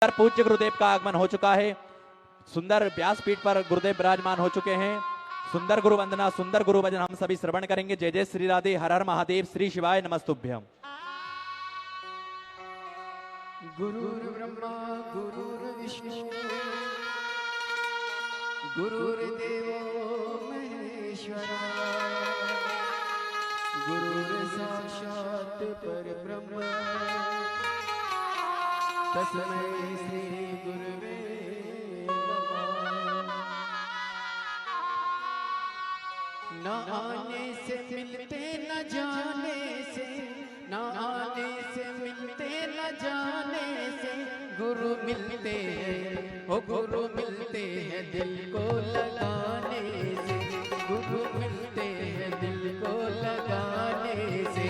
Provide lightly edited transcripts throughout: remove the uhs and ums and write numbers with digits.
पूज्य गुरुदेव का आगमन हो चुका है। सुंदर व्यासपीठ पर गुरुदेव विराजमान हो चुके हैं। सुंदर गुरु वंदना, सुंदर गुरु भजन हम सभी श्रवण करेंगे। जय जय श्री राधे, हर हर महादेव, श्री शिवाय नमस्तुभ्यम। गुरुर्ब्रह्मा गुरुर्विष्णु गुरुर्देवो महेश्वरा गुरुर्साक्षात् परब्रह्म तस्मै श्री गुरुवे नमः। न आने से मिलते न जाने से, न आने से मिलते न जाने से गुरु मिलते हैं, ओ गुरु मिलते हैं दिल को लगाने से, गुरु मिलते हैं दिल को लगाने से।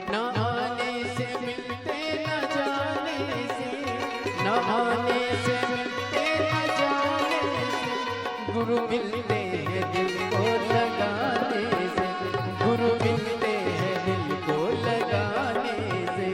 न आने से मिलते न जाने से, न आने से मिलते न जाने से गुरु मिलते हैं दिल को लगाने से, गुरु मिलते हैं दिल को लगाने से।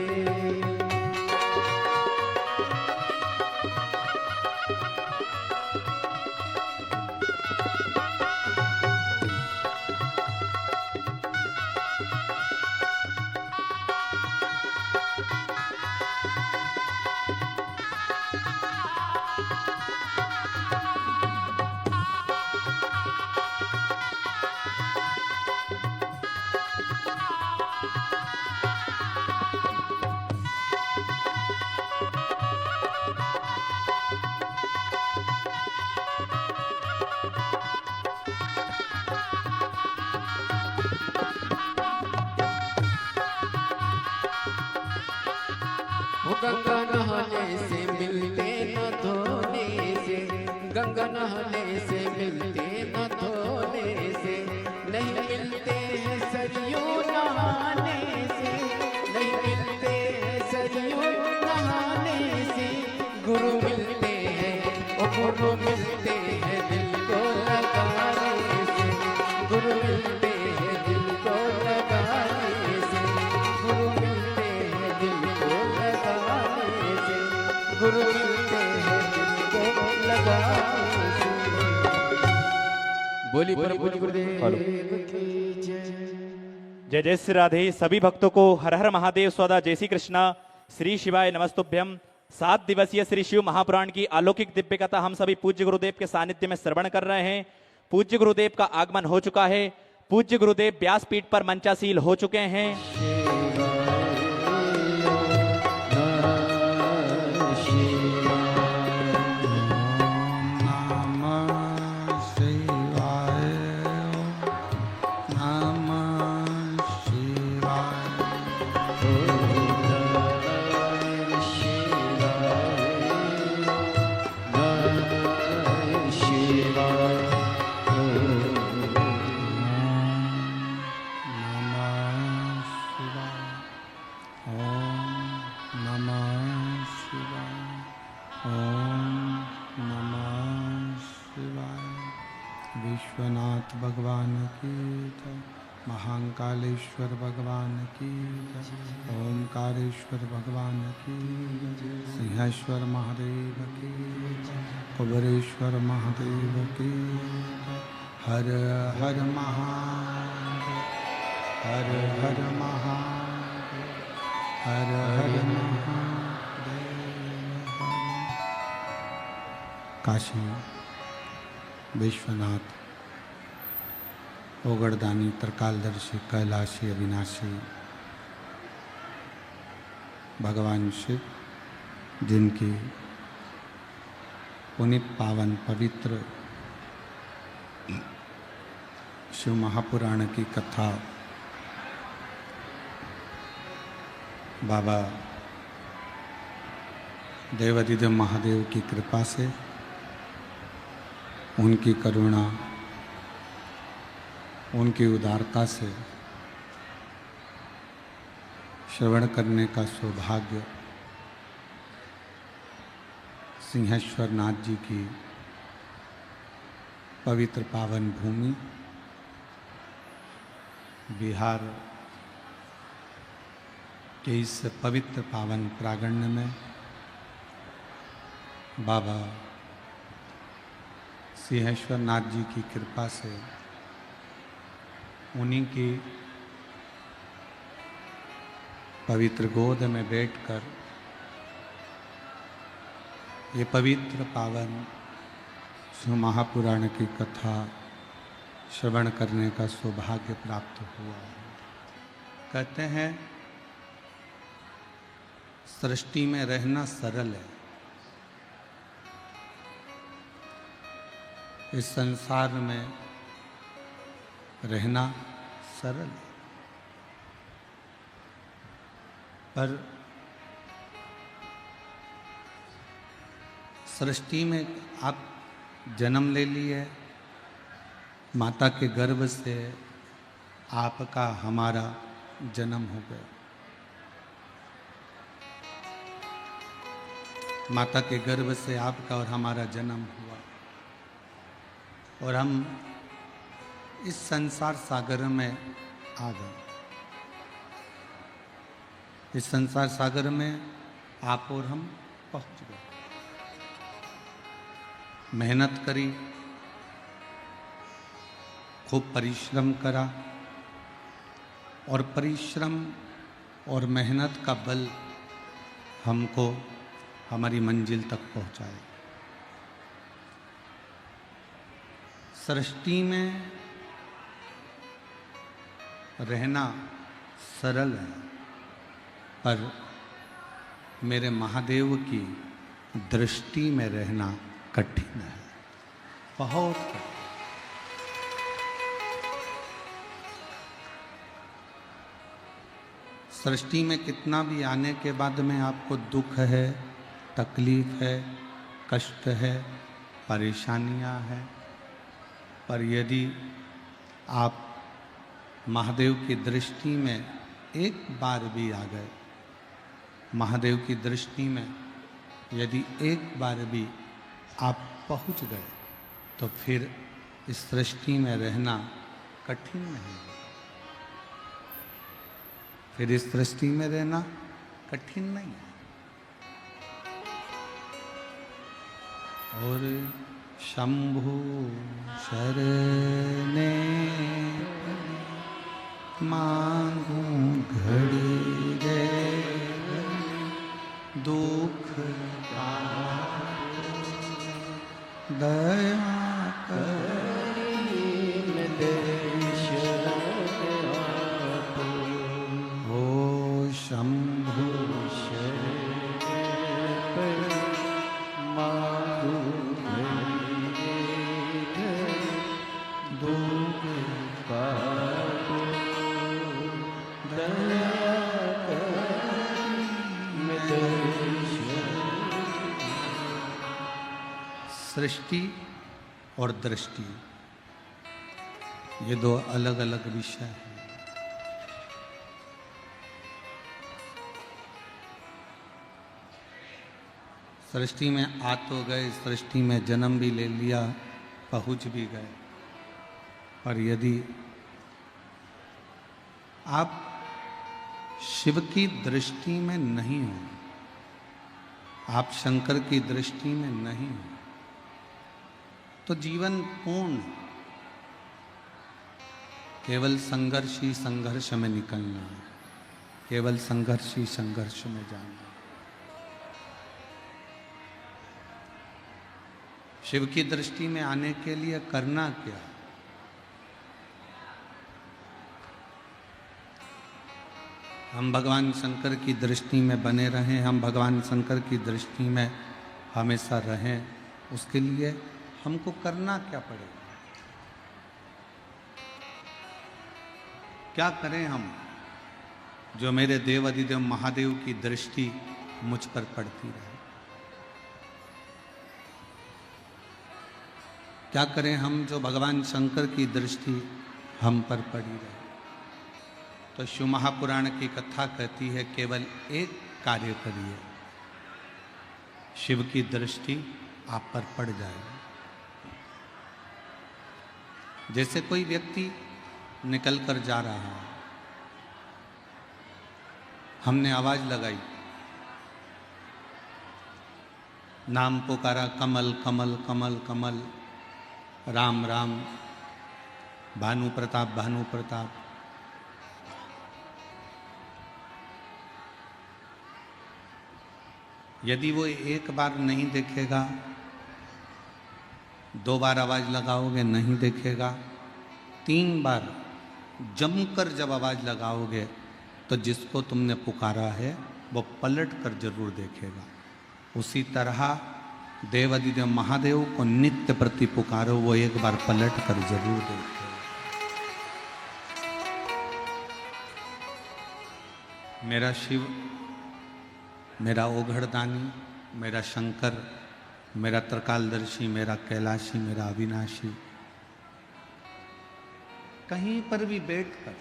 गंगा नहाने से मिलते न धोने से, गंगा नहाने से मिलते न धोने से, नहीं मिलते हैं सरयू नहाने से, नहीं मिलते हैं सरयू नहाने से गुरु मिलते हैं, ओ गुरु मिलते हैं दिल को लगाने से, गुरु मिलते हैं दिल को लगाने से, गुरु मिलते हैं दिल को लगाने से, गुरु मिलते हैं दिल को लगाने से। बोली प्रभु गुरुदेव की जय। जय जय श्री राधे। सभी भक्तों को हर हर महादेव, स्वदा जय श्री कृष्णा, श्री शिवाय नमस्तुभ्यम। 7 दिवसीय श्री शिव महापुराण की अलौकिक दिव्य कथा हम सभी पूज्य गुरुदेव के सानिध्य में श्रवण कर रहे हैं। पूज्य गुरुदेव का आगमन हो चुका है। पूज्य गुरुदेव व्यासपीठ पर मंचासील हो चुके हैं। विश्वनाथ भगवान की जय, महाकालेश्वर भगवान की जय, ओमकारेश्वर भगवान की जय, सिंहेश्वर महादेव की जय, कुबेरेश्वर महादेव की जय। हर हर महादेव, हर हर महादेव, हर हर महादेव। काशी विश्वनाथ ओगड़दानी त्रिकालदर्शी कैलाशी अविनाशी भगवान शिव, जिनकी पुनित पावन पवित्र शिव महापुराण की कथा बाबा देवाधिदेव महादेव की कृपा से, उनकी करुणा, उनकी उदारता से श्रवण करने का सौभाग्य सिंहेश्वर नाथ जी की पवित्र पावन भूमि बिहार के इस पवित्र पावन प्रांगण में बाबा सिंहेश्वर नाथ जी की कृपा से उन्हीं की पवित्र गोद में बैठकर ये पवित्र पावन शिव महापुराण की कथा श्रवण करने का सौभाग्य प्राप्त हुआ है। कहते हैं सृष्टि में रहना सरल है। इस संसार में रहना सरल है, पर सृष्टि में आप जन्म ले लिए, माता के गर्भ से आपका हमारा जन्म हो गया। माता के गर्भ से आपका और हमारा जन्म हुआ और हम इस संसार सागर में आ गए। इस संसार सागर में आप और हम पहुंच गए। मेहनत करी, खूब परिश्रम करा और परिश्रम और मेहनत का बल हमको हमारी मंजिल तक पहुंचाए। सृष्टि में रहना सरल है, पर मेरे महादेव की दृष्टि में रहना कठिन है, बहुत कठिन। सृष्टि में कितना भी आने के बाद में आपको दुख है, तकलीफ है, कष्ट है, परेशानियां हैं, पर यदि आप महादेव की दृष्टि में एक बार भी आ गए, महादेव की दृष्टि में यदि एक बार भी आप पहुंच गए, तो फिर इस सृष्टि में रहना कठिन नहीं है। फिर इस सृष्टि में रहना कठिन नहीं है। और शंभु शरणे मांगू घड़ी रे दुख का दया हो शंभु सृष्टि और दृष्टि, ये दो अलग अलग विषय हैं। सृष्टि में आ तो गए, सृष्टि में जन्म भी ले लिया, पहुंच भी गए, पर यदि आप शिव की दृष्टि में नहीं हो, आप शंकर की दृष्टि में नहीं हो, तो जीवन पूर्ण केवल संघर्ष ही संघर्ष में निकलना है, केवल संघर्ष ही संघर्ष में जाना। शिव की दृष्टि में आने के लिए करना क्या? हम भगवान शंकर की दृष्टि में बने रहें, हम भगवान शंकर की दृष्टि में हमेशा रहें, उसके लिए हमको करना क्या पड़ेगा? क्या करें हम जो मेरे देव अधिदेव महादेव की दृष्टि मुझ पर पड़ती रहे? क्या करें हम जो भगवान शंकर की दृष्टि हम पर पड़ी रहे? तो शिव महापुराण की कथा कहती है केवल एक कार्य करिए, शिव की दृष्टि आप पर पड़ जाए। जैसे कोई व्यक्ति निकल कर जा रहा है, हमने आवाज लगाई, नाम पुकारा कमल कमल कमल कमल, राम राम, भानु प्रताप भानु प्रताप। यदि वो एक बार नहीं देखेगा, 2 बार आवाज लगाओगे नहीं देखेगा, 3 बार जमकर जब आवाज लगाओगे तो जिसको तुमने पुकारा है वो पलट कर जरूर देखेगा। उसी तरह देवादिदेव महादेव को नित्य प्रति पुकारो, वो एक बार पलट कर जरूर देखेगा। मेरा शिव, मेरा ओघड़दानी, मेरा शंकर, मेरा त्रिकालदर्शी, मेरा कैलाशी, मेरा अविनाशी, कहीं पर भी बैठकर,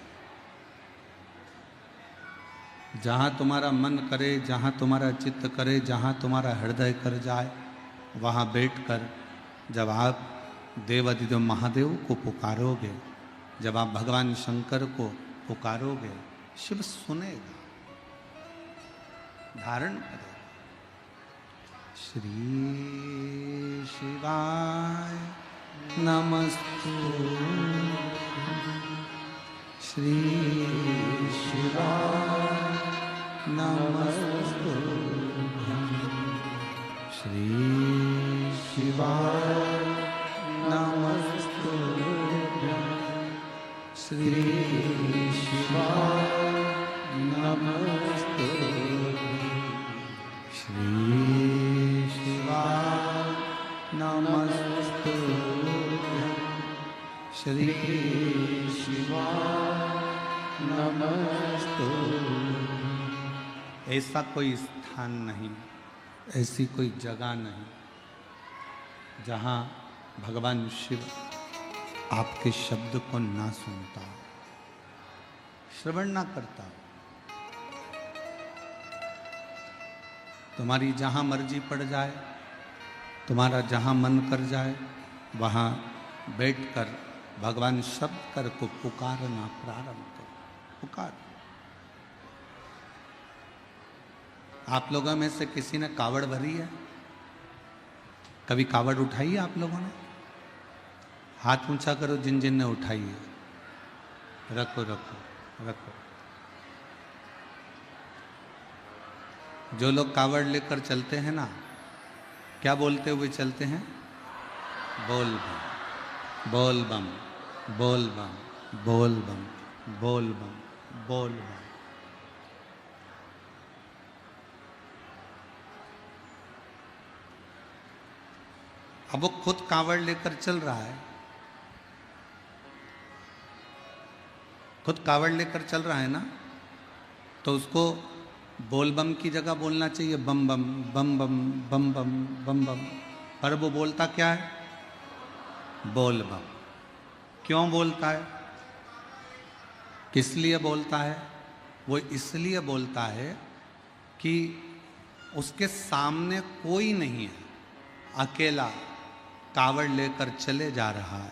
जहां तुम्हारा मन करे, जहां तुम्हारा चित्त करे, जहां तुम्हारा हृदय कर जाए, वहां बैठकर जब आप देवादिदेव महादेव को पुकारोगे, जब आप भगवान शंकर को पुकारोगे, शिव सुनेगा, धारण करेगा। श्री शिवाय नमस्तु, श्री शिवाय नमस्तु, श्री शिवाय नमस्तु, श्री शिवाय नमस्तु, श्री शिवाय नमस्तु, श्री शिवाय नमस्तु। ऐसा कोई स्थान नहीं, ऐसी कोई जगह नहीं जहाँ भगवान शिव आपके शब्द को ना सुनता, श्रवण ना करता। तुम्हारी जहाँ मर्जी पड़ जाए, तुम्हारा जहाँ मन कर जाए, वहाँ बैठकर भगवान शब्द कर को पुकारना प्रारंभ करो। पुकार। आप लोगों में से किसी ने कावड़ भरी है? कभी कावड़ उठाई है आप लोगों ने? हाथ ऊंचा करो जिन जिन ने उठाई है। रखो रखो रखो। जो लोग कावड़ लेकर चलते हैं ना, क्या बोलते हुए चलते हैं? बोल बम बोल बम बोल बम बोल बम बोल बम बोल बम। अब वो खुद कावड़ लेकर चल रहा है, खुद कावड़ लेकर चल रहा है ना, तो उसको बोल बम की जगह बोलना चाहिए बम बम बम बम बम बम बम बम। पर वो बोलता क्या है? बोल बम। क्यों बोलता है? किस लिए बोलता है? वो इसलिए बोलता है कि उसके सामने कोई नहीं है, अकेला कावड़ लेकर चले जा रहा है।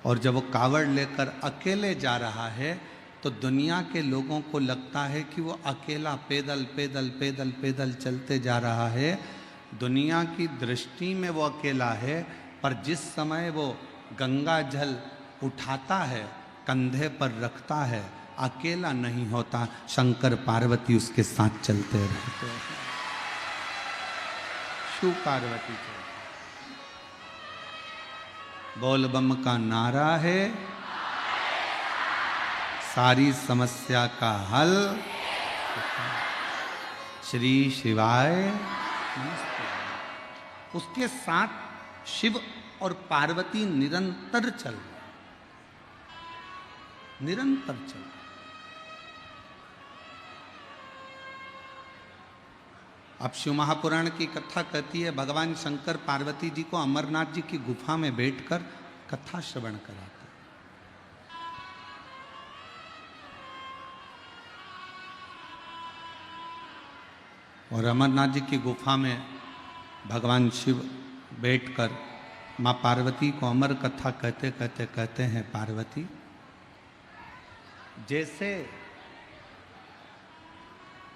और जब वो कावड़ लेकर अकेले जा रहा है तो दुनिया के लोगों को लगता है कि वो अकेला पैदल पैदल पैदल पैदल चलते जा रहा है। दुनिया की दृष्टि में वो अकेला है, पर जिस समय वो गंगा जल उठाता है, कंधे पर रखता है, अकेला नहीं होता, शंकर पार्वती उसके साथ चलते रहते हैं। शिव पार्वती चलते। बोल बम का नारा है, सारी समस्या का हल। श्री शिवाय नमस्ते। उसके साथ शिव और पार्वती निरंतर चल रहे, निरंतर चल रहे। अब शिव महापुराण की कथा कहती है, भगवान शंकर पार्वती जी को अमरनाथ जी की गुफा में बैठकर कथा श्रवण कराते। और अमरनाथ जी की गुफा में भगवान शिव बैठकर माँ पार्वती को अमर कथा कहते कहते कहते हैं, पार्वती जैसे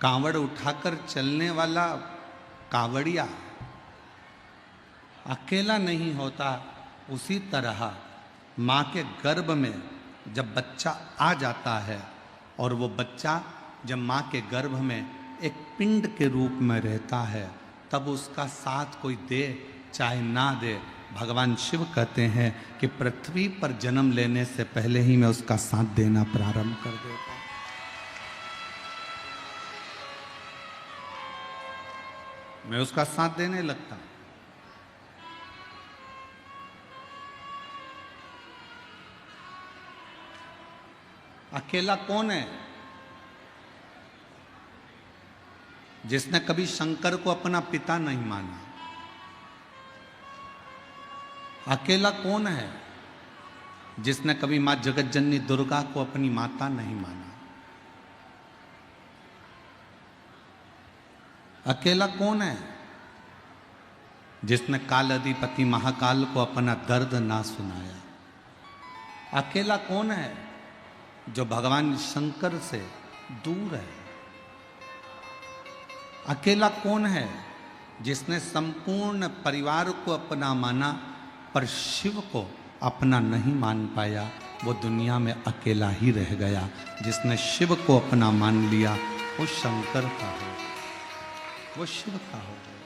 कांवड़ उठाकर चलने वाला कावड़िया अकेला नहीं होता, उसी तरह माँ के गर्भ में जब बच्चा आ जाता है और वो बच्चा जब माँ के गर्भ में एक पिंड के रूप में रहता है, तब उसका साथ कोई दे चाहे ना दे, भगवान शिव कहते हैं कि पृथ्वी पर जन्म लेने से पहले ही मैं उसका साथ देना प्रारंभ कर देता हूं। मैं उसका साथ देने लगता हूं। अकेला कौन है? जिसने कभी शंकर को अपना पिता नहीं माना। अकेला कौन है? जिसने कभी मां जगतजननी दुर्गा को अपनी माता नहीं माना। अकेला कौन है? जिसने काल अधिपति महाकाल को अपना दर्द ना सुनाया। अकेला कौन है? जो भगवान शंकर से दूर है। अकेला कौन है? जिसने संपूर्ण परिवार को अपना माना पर शिव को अपना नहीं मान पाया, वो दुनिया में अकेला ही रह गया। जिसने शिव को अपना मान लिया वो शंकर का हो, वो शिव का हो गया।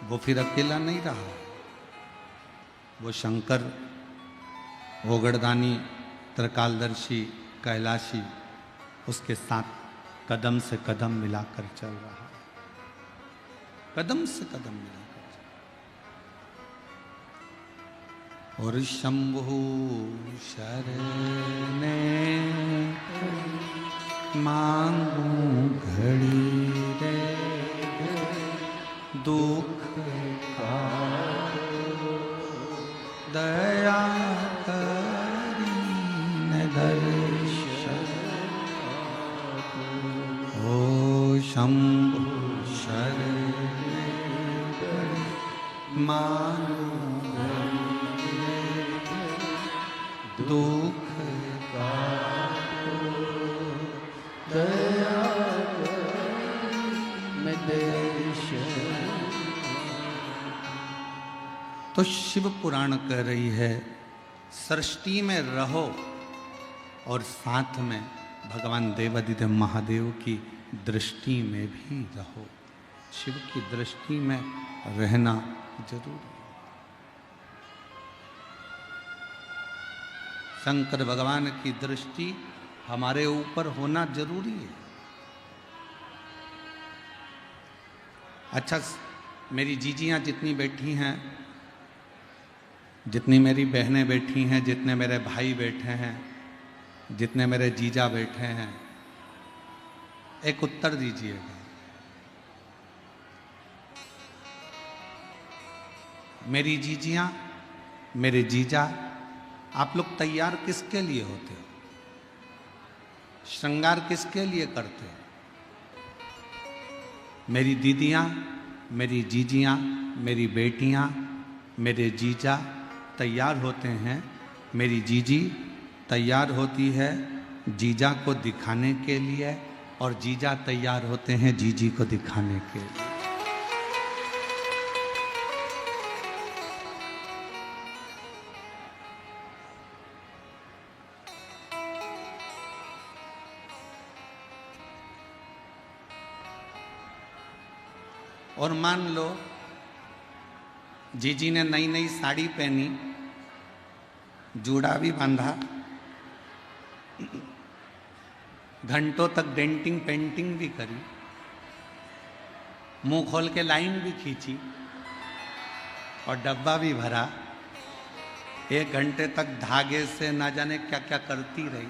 वो फिर अकेला नहीं रहा। वो शंकर, ओगड़दानी, त्रिकालदर्शी, कैलाशी उसके साथ कदम से कदम मिलाकर चल रहा है। कदम से कदम मिलाकर चल। और शंभु शरणे मांगू घड़ी रे, दुख का दया करी दर्शन। ओ शंभु शरणे मानो दुख का दया में दर्शन। तो शिव पुराण कह रही है सृष्टि में रहो और साथ में भगवान देवादिदेव महादेव की दृष्टि में भी रहो। शिव की दृष्टि में रहना जरूरी है। शंकर भगवान की दृष्टि हमारे ऊपर होना जरूरी है। अच्छा, मेरी जीजियां जितनी बैठी हैं, जितनी मेरी बहनें बैठी हैं, जितने मेरे भाई बैठे हैं, जितने मेरे जीजा बैठे हैं, एक उत्तर दीजिएगा। मेरी जीजियां, मेरे जीजा, आप लोग तैयार किसके लिए होते हो? श्रृंगार किसके लिए करते हो? मेरी दीदियां, मेरी जीजियां, मेरी बेटियां, मेरे जीजा तैयार होते हैं। मेरी जीजी तैयार होती है जीजा को दिखाने के लिए और जीजा तैयार होते हैं जीजी को दिखाने के लिए। और मान लो जीजी ने नई नई साड़ी पहनी, जूड़ा भी बांधा, घंटों तक डेंटिंग पेंटिंग भी करी, मुंह खोल के लाइन भी खींची और डब्बा भी भरा, 1 घंटे तक धागे से ना जाने क्या क्या करती रही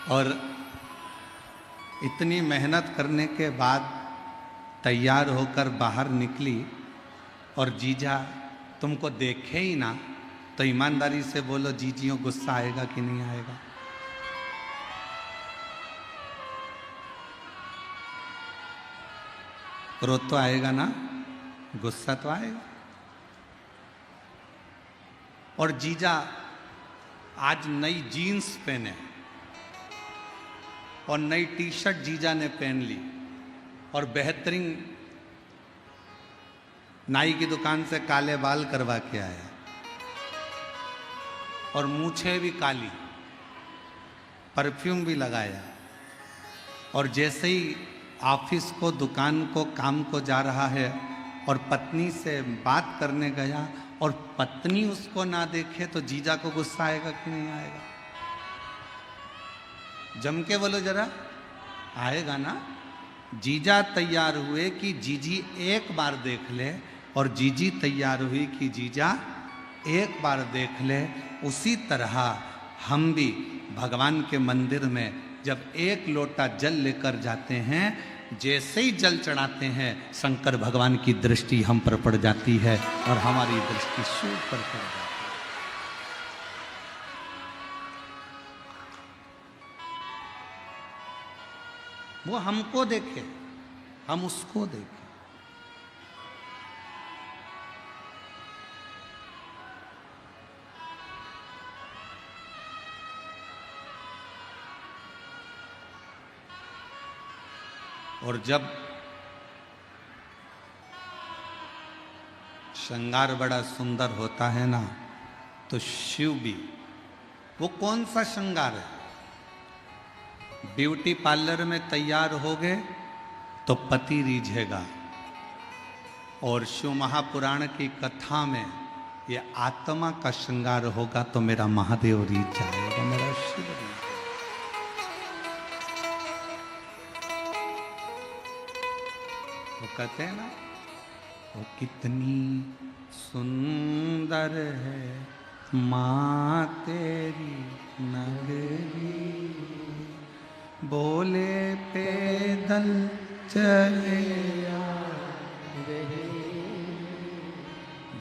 और इतनी मेहनत करने के बाद तैयार होकर बाहर निकली और जीजा तुमको देखे ही ना, तो ईमानदारी से बोलो जीजियों, गुस्सा आएगा कि नहीं आएगा? क्रोध तो आएगा ना, गुस्सा तो आएगा। और जीजा आज नई जीन्स पहने और नई टी शर्ट जीजा ने पहन ली और बेहतरीन नाई की दुकान से काले बाल करवा के आया और मूछें भी काली, परफ्यूम भी लगाया, और जैसे ही ऑफिस को, दुकान को, काम को जा रहा है और पत्नी से बात करने गया और पत्नी उसको ना देखे तो जीजा को गुस्सा आएगा कि नहीं आएगा? जम के बोलो जरा, आएगा ना? जीजा तैयार हुए कि जीजी एक बार देख ले और जीजी तैयार हुई कि जीजा एक बार देख ले। उसी तरह हम भी भगवान के मंदिर में जब एक लोटा जल लेकर जाते हैं, जैसे ही जल चढ़ाते हैं शंकर भगवान की दृष्टि हम पर पड़ जाती है और हमारी दृष्टि शिव पर पड़ जाती है। वो हमको देखे, हम उसको देखें। और जब श्रृंगार बड़ा सुंदर होता है ना, तो शिव भी, वो कौन सा श्रृंगार है? ब्यूटी पार्लर में तैयार हो गए तो पति रीझेगा, और शिव महापुराण की कथा में ये आत्मा का श्रृंगार होगा तो मेरा महादेव रीझ जाएगा, मेरा शिव रीझ। वो कहते हैं ना, वो कितनी सुंदर है माँ तेरी नगरी, बोले पैदल चले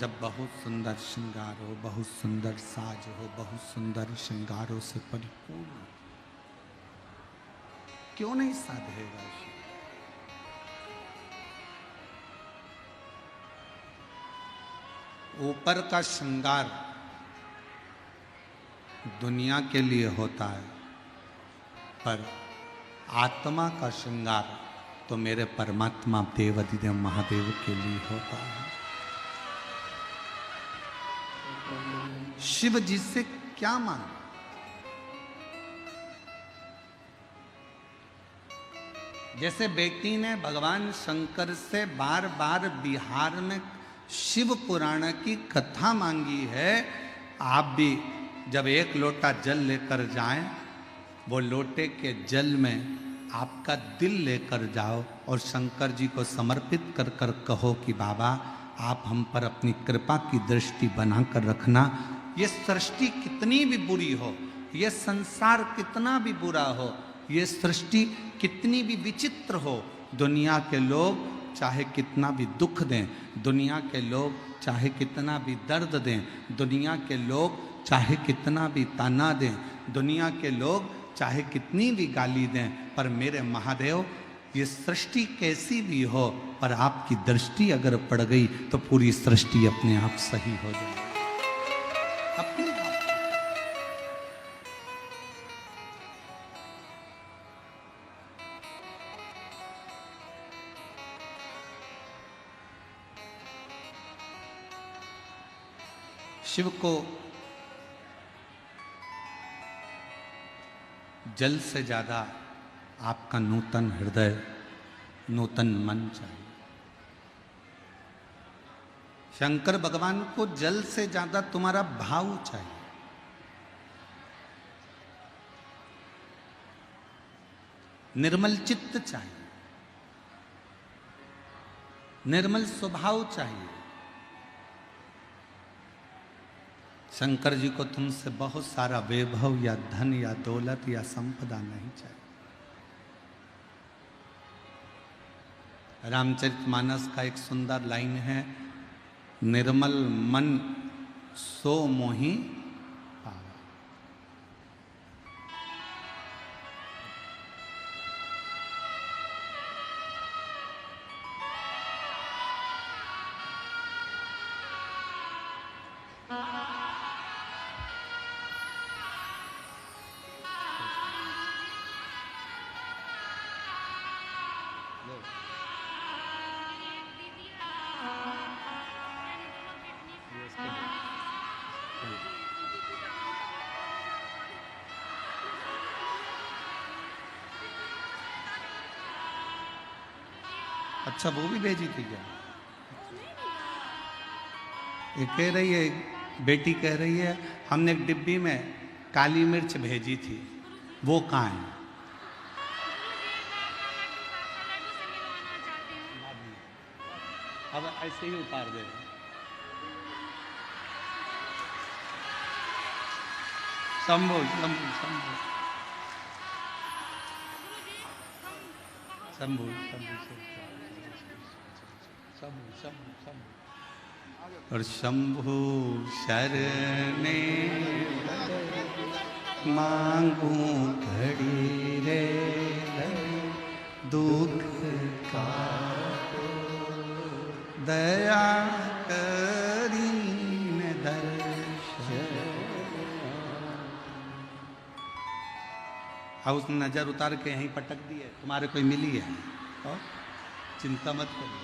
जब बहुत सुंदर श्रृंगार हो, बहुत सुंदर साज हो, बहुत सुंदर श्रृंगारों से परिपूर्ण, क्यों नहीं साधेगा? ऊपर का श्रृंगार दुनिया के लिए होता है, पर आत्मा का श्रृंगार तो मेरे परमात्मा देवाधिदेव महादेव के लिए होता है। शिव जी से क्या मांगे? जैसे बेटी ने भगवान शंकर से बार बार बिहार में शिव पुराण की कथा मांगी है, आप भी जब एक लोटा जल लेकर जाएं, वो लोटे के जल में आपका दिल लेकर जाओ और शंकर जी को समर्पित कर कर कहो कि बाबा आप हम पर अपनी कृपा की दृष्टि बनाकर रखना। ये सृष्टि कितनी भी बुरी हो, ये संसार कितना भी बुरा हो, ये सृष्टि कितनी भी विचित्र हो, दुनिया के लोग चाहे कितना भी दुख दें, दुनिया के लोग चाहे कितना भी दर्द दें, दुनिया के लोग चाहे कितना भी ताना दें, दुनिया के लोग चाहे कितनी भी गाली दें, पर मेरे महादेव ये सृष्टि कैसी भी हो, पर आपकी दृष्टि अगर पड़ गई तो पूरी सृष्टि अपने आप सही हो जाए। अपने आप। शिव को जल से ज्यादा आपका नूतन हृदय, नूतन मन चाहिए। शंकर भगवान को जल से ज्यादा तुम्हारा भाव चाहिए। निर्मल चित्त चाहिए, निर्मल स्वभाव चाहिए। शंकर जी को तुमसे बहुत सारा वैभव या धन या दौलत या संपदा नहीं चाहिए। रामचरितमानस का एक सुंदर लाइन है, निर्मल मन सो मोहि पावा। अच्छा वो भी भेजी थी क्या? ये कह रही है, बेटी कह रही है हमने एक डिब्बी में काली मिर्च भेजी थी, वो कहाँ है? अब ऐसे ही उतार दे। शंभु शंभु शंभु शंभु शंभु शंभु शंभु शंभु और शंभु शरणे मांगू घड़ी रे दुख का दया करीन दर्शन। अब उसने नजर उतार के यहीं पटक दी है, तुम्हारे कोई मिली है और चिंता मत करो।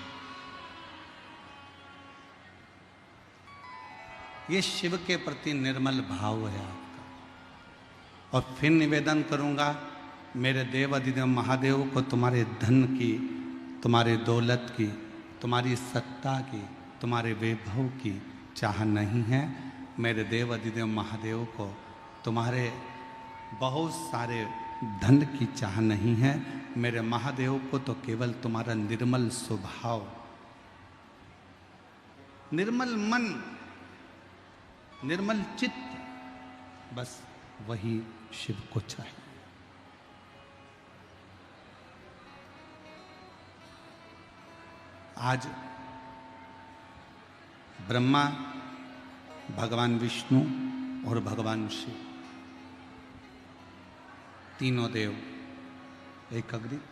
ये शिव के प्रति निर्मल भाव है आपका। और फिर निवेदन करूंगा, मेरे देव अधिदेव महादेव को तुम्हारे धन की, तुम्हारे दौलत की, तुम्हारी सत्ता की, तुम्हारे वैभव की चाह नहीं है। मेरे देव अधिदेव महादेव को तुम्हारे बहुत सारे धन की चाह नहीं है। मेरे महादेव को तो केवल तुम्हारा निर्मल स्वभाव, निर्मल मन, निर्मल चित्त, बस वही शिव को चाहिए। आज ब्रह्मा, भगवान विष्णु और भगवान शिव तीनों देव एकाग्रित,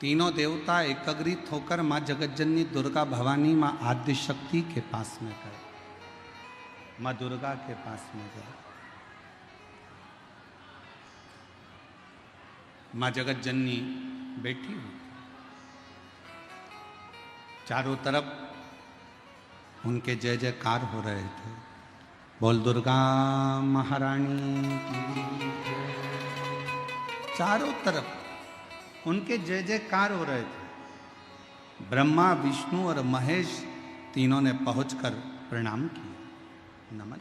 तीनों देवता एकाग्रित होकर मां जगतजननी दुर्गा भवानी, मां आद्य शक्ति के पास में गए, मां दुर्गा के पास में गए। मां जगतजननी बैठी हुई, चारों तरफ उनके जय जयकार हो रहे थे। बोल दुर्गा महारानी की। चारों तरफ उनके जय जयकार हो रहे थे। ब्रह्मा, विष्णु और महेश तीनों ने पहुंचकर प्रणाम किया, नमन।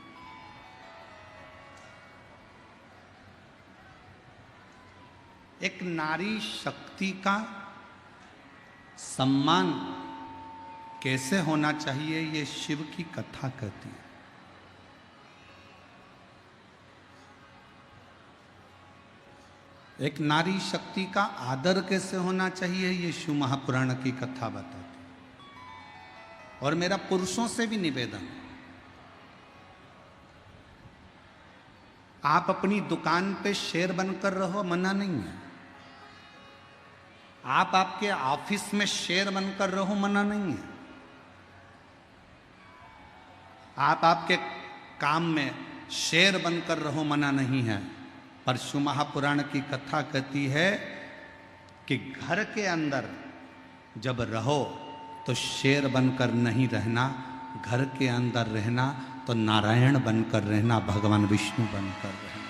एक नारी शक्ति का सम्मान कैसे होना चाहिए, ये शिव की कथा कहती है। एक नारी शक्ति का आदर कैसे होना चाहिए, ये शिव महापुराण की कथा बताती है। और मेरा पुरुषों से भी निवेदन है, आप अपनी दुकान पे शेर बनकर रहो, मना नहीं है। आप आपके ऑफिस में शेर बनकर रहो, मना नहीं है। आप आपके काम में शेर बनकर रहो, मना नहीं है। पर शिव महापुराण की कथा कहती है कि घर के अंदर जब रहो तो शेर बनकर नहीं रहना, घर के अंदर रहना तो नारायण बनकर रहना, भगवान विष्णु बनकर रहना।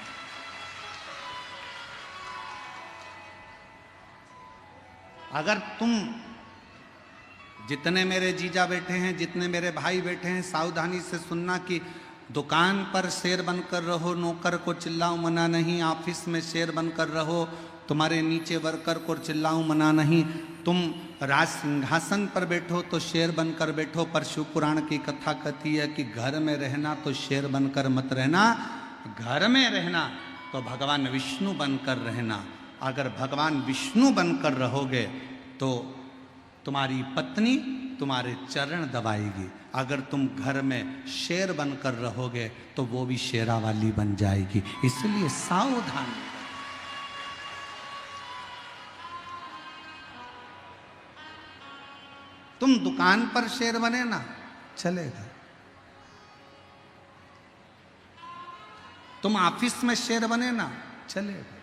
अगर तुम, जितने मेरे जीजा बैठे हैं, जितने मेरे भाई बैठे हैं, सावधानी से सुनना कि दुकान पर शेर बनकर रहो, नौकर को चिल्लाओ मना नहीं। ऑफिस में शेर बनकर रहो, तुम्हारे नीचे वर्कर को चिल्लाओ मना नहीं। तुम राज सिंहासन पर बैठो तो शेर बनकर बैठो, पर शिव पुराण की कथा कहती है कि घर में रहना तो शेर बनकर मत रहना, घर में रहना तो भगवान विष्णु बनकर रहना। अगर भगवान विष्णु बनकर रहोगे तो तुम्हारी पत्नी तुम्हारे चरण दबाएगी। अगर तुम घर में शेर बनकर रहोगे तो वो भी शेरा वाली बन जाएगी। इसलिए सावधान। तुम दुकान पर शेर बने ना, चलेगा। तुम ऑफिस में शेर बने ना, चलेगा।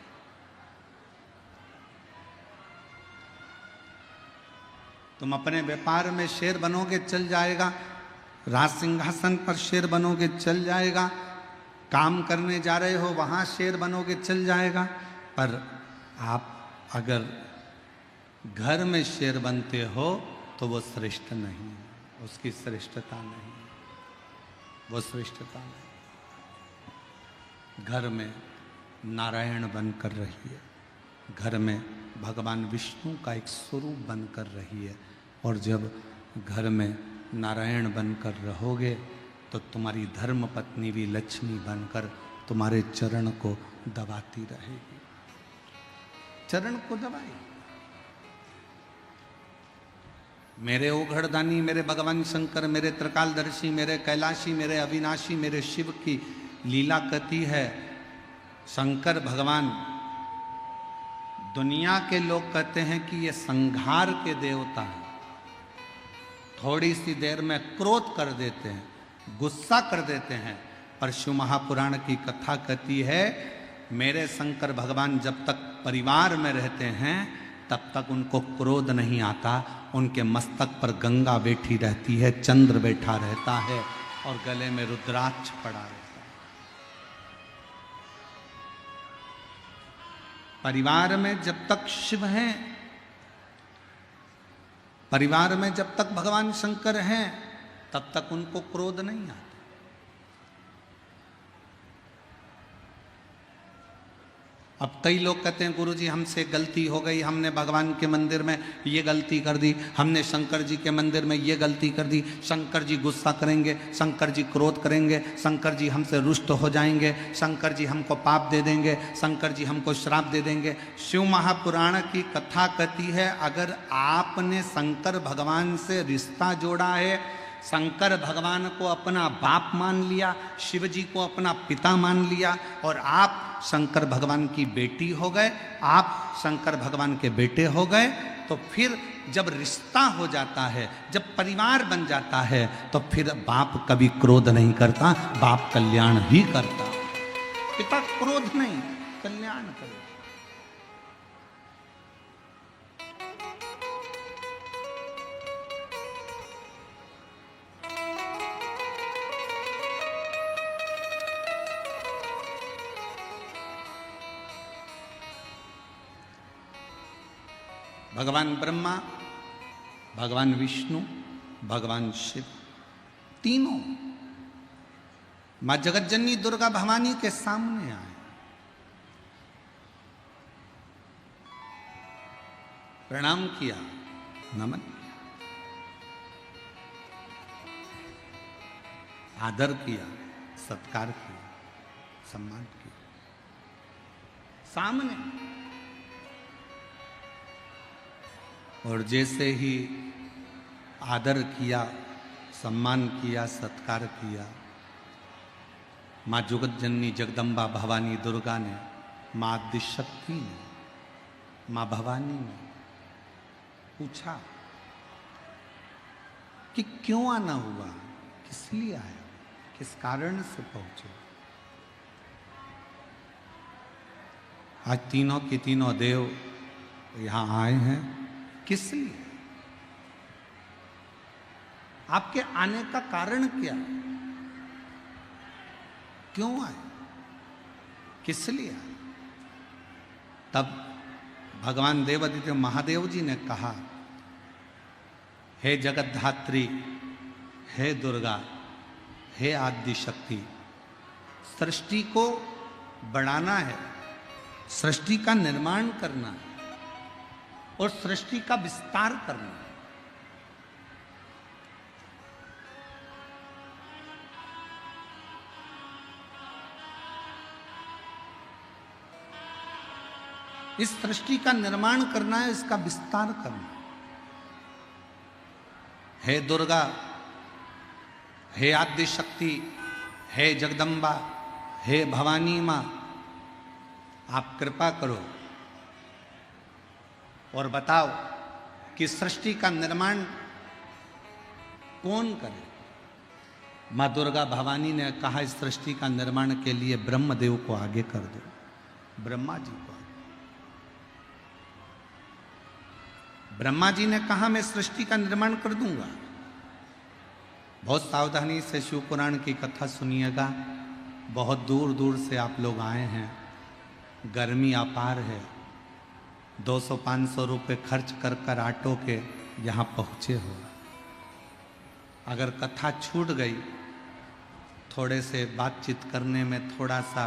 तुम अपने व्यापार में शेर बनोगे, चल जाएगा। राज सिंहासन पर शेर बनोगे, चल जाएगा। काम करने जा रहे हो वहां शेर बनोगे चल जाएगा, पर आप अगर घर में शेर बनते हो तो वो श्रेष्ठ नहीं है, उसकी श्रेष्ठता नहीं है, वो श्रेष्ठता नहीं। घर में नारायण बनकर रहिए, घर में भगवान विष्णु का एक स्वरूप बनकर रहिए, और जब घर में नारायण बनकर रहोगे तो तुम्हारी धर्म पत्नी भी लक्ष्मी बनकर तुम्हारे चरण को दबाती रहेगी, चरण को दबाएगी। मेरे ओघड़दानी, मेरे भगवान शंकर, मेरे त्रिकालदर्शी, मेरे कैलाशी, मेरे अविनाशी, मेरे शिव की लीला कथी है। शंकर भगवान, दुनिया के लोग कहते हैं कि ये संहार के देवता हैं, थोड़ी सी देर में क्रोध कर देते हैं, गुस्सा कर देते हैं, पर शिव महापुराण की कथा कहती है मेरे शंकर भगवान जब तक परिवार में रहते हैं तब तक उनको क्रोध नहीं आता, उनके मस्तक पर गंगा बैठी रहती है, चंद्र बैठा रहता है और गले में रुद्राक्ष पड़ा रहता है। परिवार में जब तक शिव हैं, परिवार में जब तक भगवान शंकर हैं तब तक उनको क्रोध नहीं आता। अब कई लोग कहते हैं गुरुजी हमसे गलती हो गई, हमने भगवान के मंदिर में ये गलती कर दी, हमने शंकर जी के मंदिर में ये गलती कर दी, शंकर जी गुस्सा करेंगे, शंकर जी क्रोध करेंगे, शंकर जी हमसे रुष्ट हो जाएंगे, शंकर जी हमको पाप दे देंगे, शंकर जी हमको श्राप दे देंगे। शिव महापुराण की कथा कहती है अगर आपने शंकर भगवान से रिश्ता जोड़ा है, शंकर भगवान को अपना बाप मान लिया, शिव जी को अपना पिता मान लिया और आप शंकर भगवान की बेटी हो गए, आप शंकर भगवान के बेटे हो गए, तो फिर जब रिश्ता हो जाता है, जब परिवार बन जाता है, तो फिर बाप कभी क्रोध नहीं करता, बाप कल्याण ही करता। पिता क्रोध नहीं, कल्याण करे। भगवान ब्रह्मा, भगवान विष्णु, भगवान शिव, तीनों मां जगतजननी दुर्गा भवानी के सामने आए। प्रणाम किया, नमन किया, आदर किया, सत्कार किया, सम्मान किया, सामने। और जैसे ही आदर किया, सम्मान किया, सत्कार किया, माँ जगतजननी जगदम्बा भवानी दुर्गा ने, माँ आदिशक्ति ने, माँ भवानी ने पूछा कि क्यों आना हुआ, किस लिए आए, किस कारण से पहुंचे। आज तीनों के तीनों देव यहां आए हैं, किस लिए? आपके आने का कारण क्या? क्यों आए, किस लिए आए? तब भगवान देवादित्य महादेव जी ने कहा, हे जगतधात्री, हे दुर्गा, हे आदि शक्ति, सृष्टि को बढ़ाना है, सृष्टि का निर्माण करना है और सृष्टि का विस्तार करना है। इस सृष्टि का निर्माण करना है, इसका विस्तार करना है। हे दुर्गा, हे आद्य शक्ति, हे जगदम्बा, हे भवानी मां, आप कृपा करो और बताओ कि सृष्टि का निर्माण कौन करे। मां दुर्गा भवानी ने कहा इस सृष्टि का निर्माण के लिए ब्रह्मदेव को आगे कर दो, ब्रह्मा जी को। ब्रह्मा जी ने कहा मैं सृष्टि का निर्माण कर दूंगा। बहुत सावधानी से शिव पुराण की कथा सुनिएगा। बहुत दूर दूर से आप लोग आए हैं, गर्मी अपार है, 200-500 रुपये खर्च कर कर ऑटो के यहाँ पहुँचे हो। अगर कथा छूट गई, थोड़े से बातचीत करने में, थोड़ा सा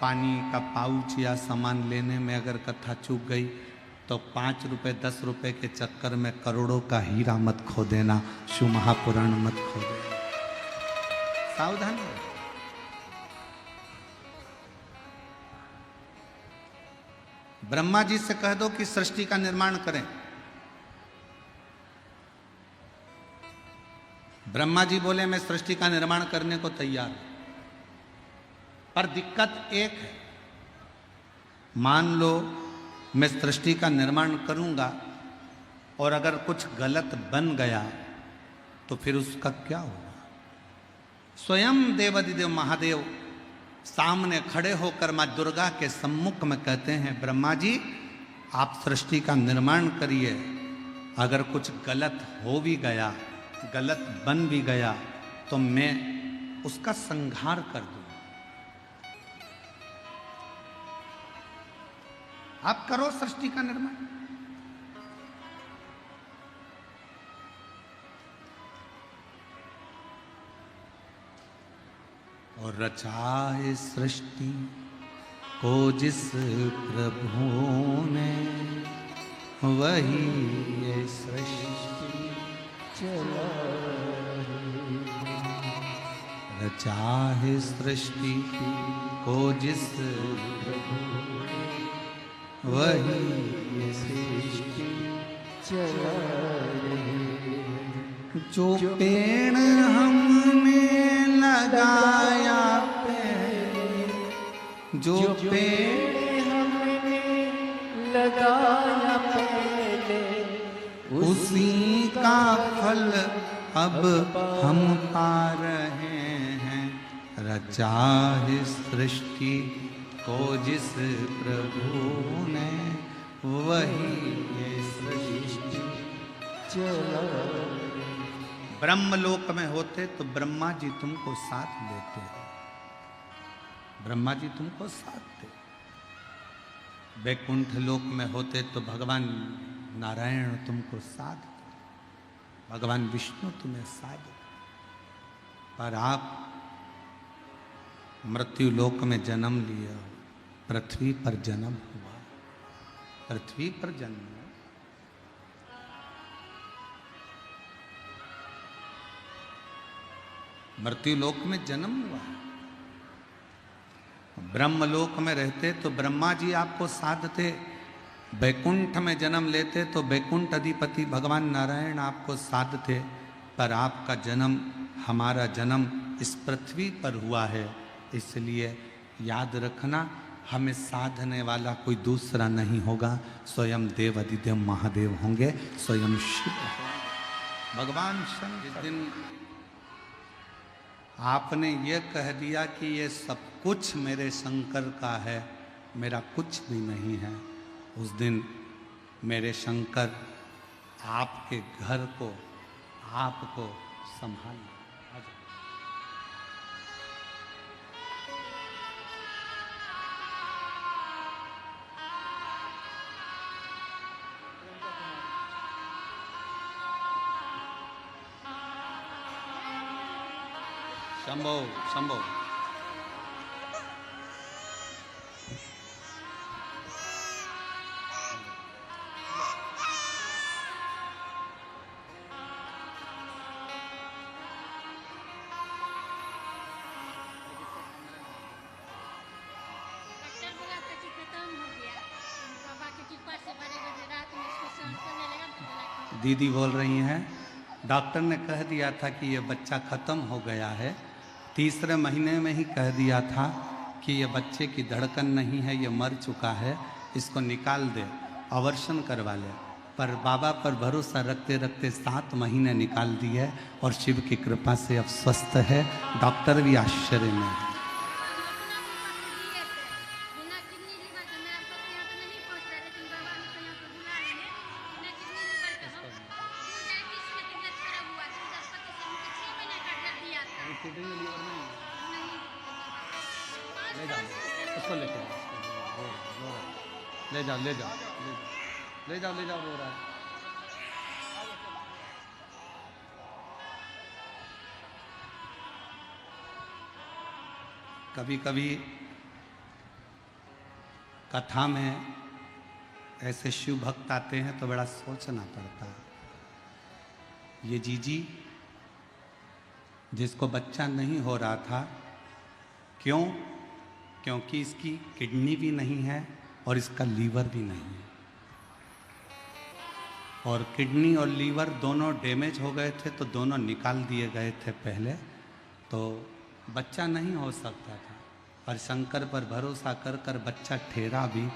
पानी का पाउच या सामान लेने में अगर कथा चूक गई, तो 5 रुपये 10 रुपये के चक्कर में करोड़ों का हीरा मत खो देना, शिव महापुराण मत खो देना। सावधान रहो। ब्रह्मा जी से कह दो कि सृष्टि का निर्माण करें। ब्रह्मा जी बोले मैं सृष्टि का निर्माण करने को तैयार हूं, पर दिक्कत एक है, मान लो मैं सृष्टि का निर्माण करूंगा और अगर कुछ गलत बन गया तो फिर उसका क्या होगा। स्वयं देवादिदेव महादेव सामने खड़े होकर मां दुर्गा के सम्मुख में कहते हैं, ब्रह्मा जी आप सृष्टि का निर्माण करिए, अगर कुछ गलत हो भी गया, गलत बन भी गया, तो मैं उसका संहार कर दूं। आप करो सृष्टि का निर्माण। और रचा है सृष्टि को जिस प्रभु ने, वही ये सृष्टि चला। रचा है सृष्टि को जिस प्रभु ने, वही ये सृष्टि चला। जो पेड़ हमने लगाया पहले, जो पेड़ हमने लगाया पहले, उसी का फल अब हम पा रहे हैं। रचा है सृष्टि को जिस प्रभु ने, वही ये सृष्टि चला। ब्रह्मलोक में होते तो ब्रह्मा जी तुमको साथ देते हैं, ब्रह्मा जी तुमको साथ दे। वैकुंठ लोक में होते तो भगवान नारायण तुमको साथ दे, भगवान विष्णु तुम्हें साथ दे। पर आप मृत्यु लोक में जन्म लिया, पृथ्वी पर जन्म हुआ, पृथ्वी पर जन्म हुआ। मृत्यु लोक में जन्म हुआ। ब्रह्मलोक में रहते तो ब्रह्मा जी आपको साधते, वैकुंठ में जन्म लेते तो वैकुंठ अधिपति भगवान नारायण आपको साधते। पर आपका जन्म, हमारा जन्म इस पृथ्वी पर हुआ है, इसलिए याद रखना हमें साधने वाला कोई दूसरा नहीं होगा, स्वयं देव अधिदेव महादेव होंगे, स्वयं शिव भगवान शंकर। जिस दिन आपने ये कह दिया कि ये सब कुछ मेरे शंकर का है, मेरा कुछ भी नहीं है, उस दिन मेरे शंकर आपके घर को, आपको संभाल। शंभो शंभो। दीदी बोल रही हैं, डॉक्टर ने कह दिया था कि ये बच्चा खत्म हो गया है, तीसरे महीने में ही कह दिया था कि ये बच्चे की धड़कन नहीं है, ये मर चुका है, इसको निकाल दे, अवर्शन करवा ले। पर बाबा पर भरोसा रखते रखते 7 महीने निकाल दिए और शिव की कृपा से अब स्वस्थ है। डॉक्टर भी आश्चर्य में है। उसको लेके जाओ, रो रहा है। ले जाओ ले जाओ ले जाओ ले जाओ, रो रहा है। कभी कभी कथा में ऐसे शिव भक्त आते हैं तो बड़ा सोचना पड़ता है। ये जीजी जिसको बच्चा नहीं हो रहा था, क्यों? क्योंकि इसकी किडनी भी नहीं है और इसका लीवर भी नहीं है, और किडनी और लीवर दोनों डैमेज हो गए थे तो दोनों निकाल दिए गए थे पहले, तो बच्चा नहीं हो सकता था। पर शंकर पर भरोसा कर कर बच्चा ठहरा भी,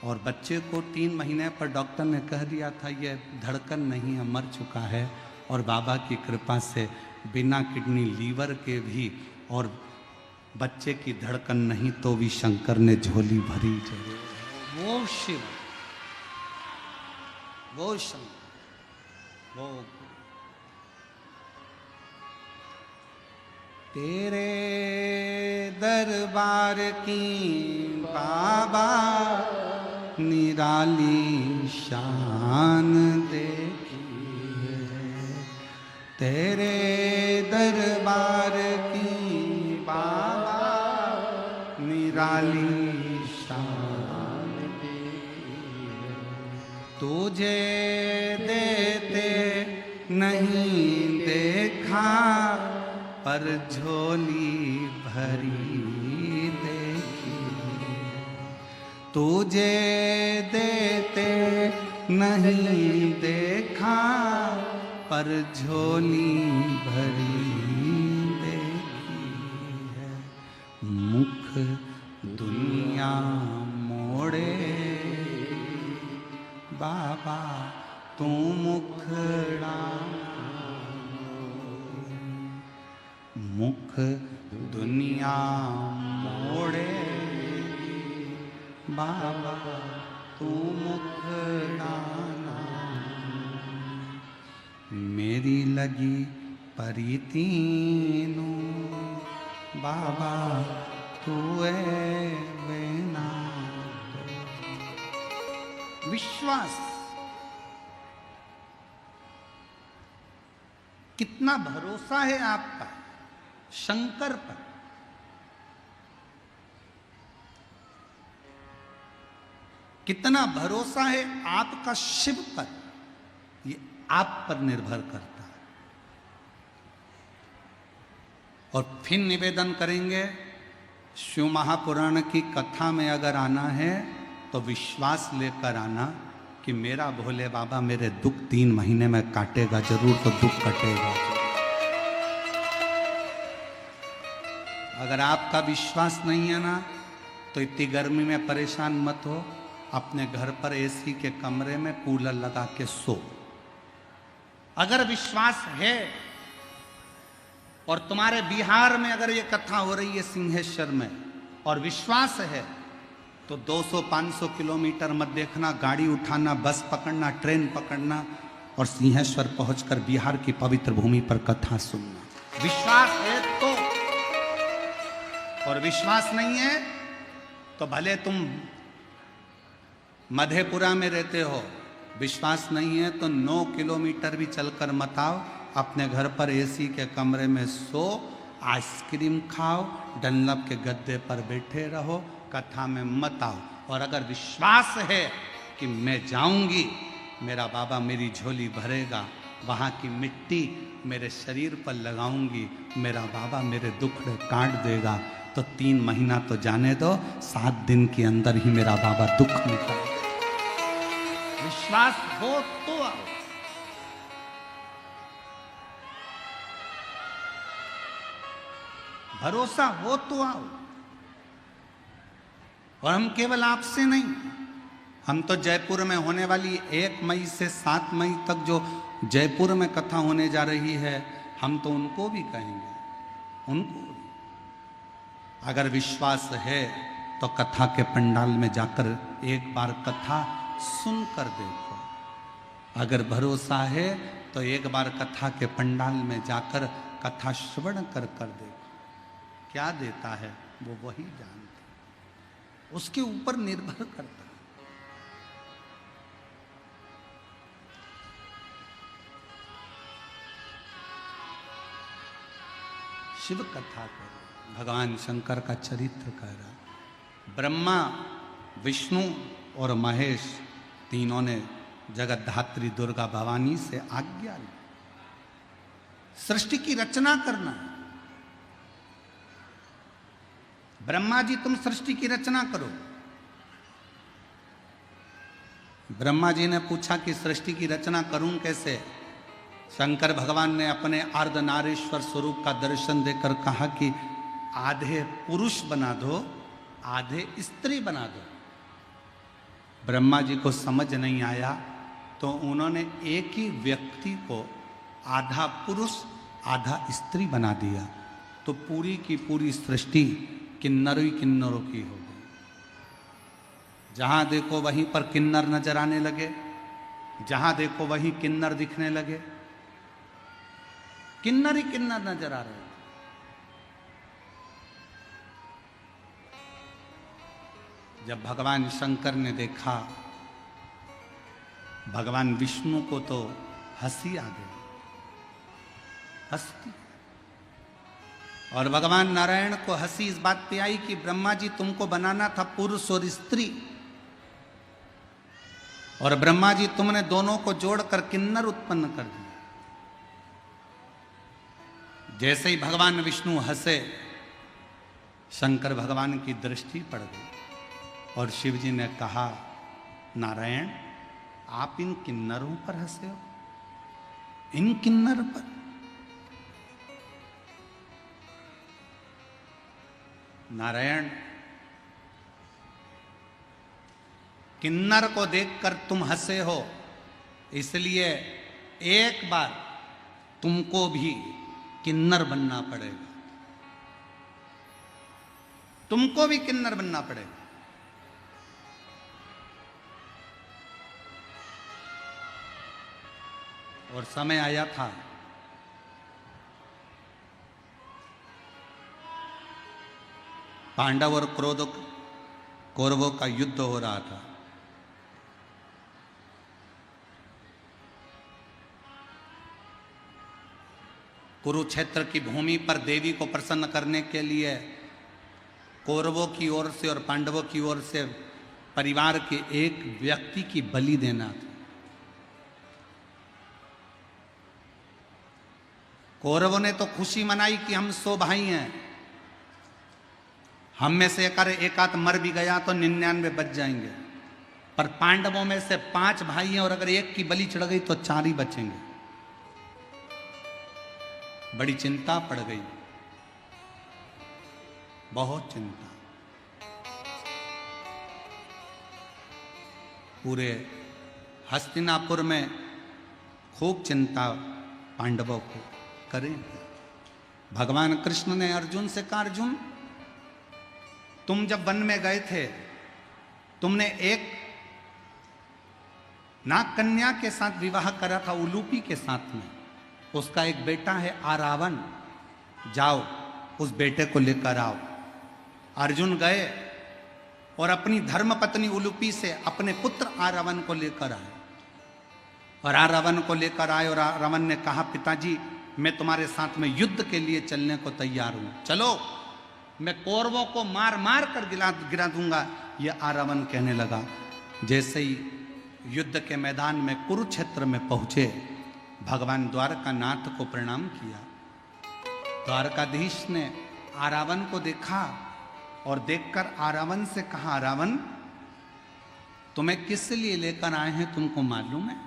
और बच्चे को 3 महीने पर डॉक्टर ने कह दिया था ये धड़कन नहीं है, मर चुका है। और बाबा की कृपा से बिना किडनी लीवर के भी और बच्चे की धड़कन नहीं तो भी शंकर ने झोली भरी जरूर। वो शिव, वो शंकर, वो तेरे दरबार की बाबा निराली शान देखी है, तेरे दरबार की बाबा निराली शान देखी है। तुझे देते नहीं देखा पर झोली भरी देखी, तुझे देते नहीं देखा पर झोली भरी देखी है। मुख दुनिया मोड़े बाबा तू मुखड़ा, मुख दुनिया मोड़े बाबा तू मुखड़ा, मेरी लगी परीतीनु बाबा तू बेना। विश्वास कितना भरोसा है आपका शंकर पर, कितना भरोसा है आपका शिव पर, ये आप पर निर्भर करता है। और फिर निवेदन करेंगे, शिव महापुराण की कथा में अगर आना है तो विश्वास लेकर आना कि मेरा भोले बाबा मेरे दुख 3 महीने में काटेगा जरूर, तो दुख कटेगा। अगर आपका विश्वास नहीं है ना तो इतनी गर्मी में परेशान मत हो, अपने घर पर एसी के कमरे में कूलर लगा के सो। अगर विश्वास है, और तुम्हारे बिहार में अगर ये कथा हो रही है सिंहेश्वर में और विश्वास है, तो 200-500 किलोमीटर मत देखना, गाड़ी उठाना, बस पकड़ना, ट्रेन पकड़ना और सिंहेश्वर पहुंचकर बिहार की पवित्र भूमि पर कथा सुनना। विश्वास है तो, और विश्वास नहीं है तो भले तुम मधेपुरा में रहते हो, विश्वास नहीं है तो 9 किलोमीटर भी चलकर मत आओ, अपने घर पर एसी के कमरे में सो, आइसक्रीम खाओ, डनलप के गद्दे पर बैठे रहो, कथा में मत आओ। और अगर विश्वास है कि मैं जाऊंगी, मेरा बाबा मेरी झोली भरेगा, वहाँ की मिट्टी मेरे शरीर पर लगाऊंगी, मेरा बाबा मेरे दुख काट देगा, तो 3 महीना तो जाने दो, 7 दिन के अंदर ही मेरा बाबा दुख निकालेगा। विश्वास हो तो आओ। भरोसा हो तो आओ। और हम केवल आपसे नहीं, हम तो जयपुर में होने वाली 1 मई से 7 मई तक जो जयपुर में कथा होने जा रही है, हम तो उनको भी कहेंगे, उनको भी। अगर विश्वास है तो कथा के पंडाल में जाकर एक बार कथा सुनकर देखो, अगर भरोसा है तो एक बार कथा के पंडाल में जाकर कथा श्रवण कर देखो। क्या देता है वो वही जानते। उसके ऊपर निर्भर करता है। शिव कथा करो, भगवान शंकर का चरित्र कह रहा। ब्रह्मा, विष्णु और महेश तीनों ने जगत धात्री दुर्गा भवानी से आज्ञा ली, सृष्टि की रचना करना। ब्रह्मा जी तुम सृष्टि की रचना करो। ब्रह्मा जी ने पूछा कि सृष्टि की रचना करूं कैसे? शंकर भगवान ने अपने अर्धनारीश्वर स्वरूप का दर्शन देकर कहा कि आधे पुरुष बना दो, आधे स्त्री बना दो। ब्रह्मा जी को समझ नहीं आया तो उन्होंने एक ही व्यक्ति को आधा पुरुष आधा स्त्री बना दिया, तो पूरी की पूरी सृष्टि किन्नरों ही किन्नरों की हो गई। जहां देखो वहीं पर किन्नर नजर आने लगे, जहां देखो वहीं किन्नर दिखने लगे, किन्नर ही किन्नर नजर आ रहे थे। जब भगवान शंकर ने देखा, भगवान विष्णु को तो हंसी आ गई, हंसती। और भगवान नारायण को हंसी इस बात पे आई कि ब्रह्मा जी तुमको बनाना था पुरुष और स्त्री, और ब्रह्मा जी तुमने दोनों को जोड़कर किन्नर उत्पन्न कर दिया। जैसे ही भगवान विष्णु हंसे, शंकर भगवान की दृष्टि पड़ गई और शिव जी ने कहा, नारायण आप इन किन्नरों पर हंसे हो, इन किन्नर पर। नारायण किन्नर को देखकर तुम हंसे हो, इसलिए एक बार तुमको भी किन्नर बनना पड़ेगा, तुमको भी किन्नर बनना पड़ेगा। और समय आया था पांडव और कौरवों का युद्ध हो रहा था। कुरुक्षेत्र की भूमि पर देवी को प्रसन्न करने के लिए कौरवों की ओर से और पांडवों की ओर से परिवार के एक व्यक्ति की बलि देना था। कौरवों ने तो खुशी मनाई कि हम 100 भाई हैं, हम में से एक आध मर भी गया तो 99 बच जाएंगे। पर पांडवों में से 5 भाई हैं और अगर एक की बलि चढ़ गई तो 4 ही बचेंगे। बड़ी चिंता पड़ गई, बहुत चिंता। पूरे हस्तिनापुर में खूब चिंता पांडवों को करें। भगवान कृष्ण ने अर्जुन से कहा, अर्जुन तुम जब वन में गए थे, तुमने एक नाग कन्या के साथ विवाह करा था, उलूपी के साथ में। उसका एक बेटा है आरावन, जाओ उस बेटे को लेकर आओ। अर्जुन गए और अपनी धर्मपत्नी उलूपी से अपने पुत्र आरावन को लेकर आए। और आरावन को लेकर आए और आरावन ने कहा, पिताजी मैं तुम्हारे साथ में युद्ध के लिए चलने को तैयार हूं, चलो मैं कौरवों को मार मार कर गिरा दूंगा। यह आरावन कहने लगा। जैसे ही युद्ध के मैदान में कुरुक्षेत्र में पहुंचे, भगवान द्वारकानाथ को प्रणाम किया। द्वारकाधीश ने आरावन को देखा और देखकर आरावन से कहा, आरावन तुम्हें किस लिए लेकर आए हैं, तुमको मालूम है?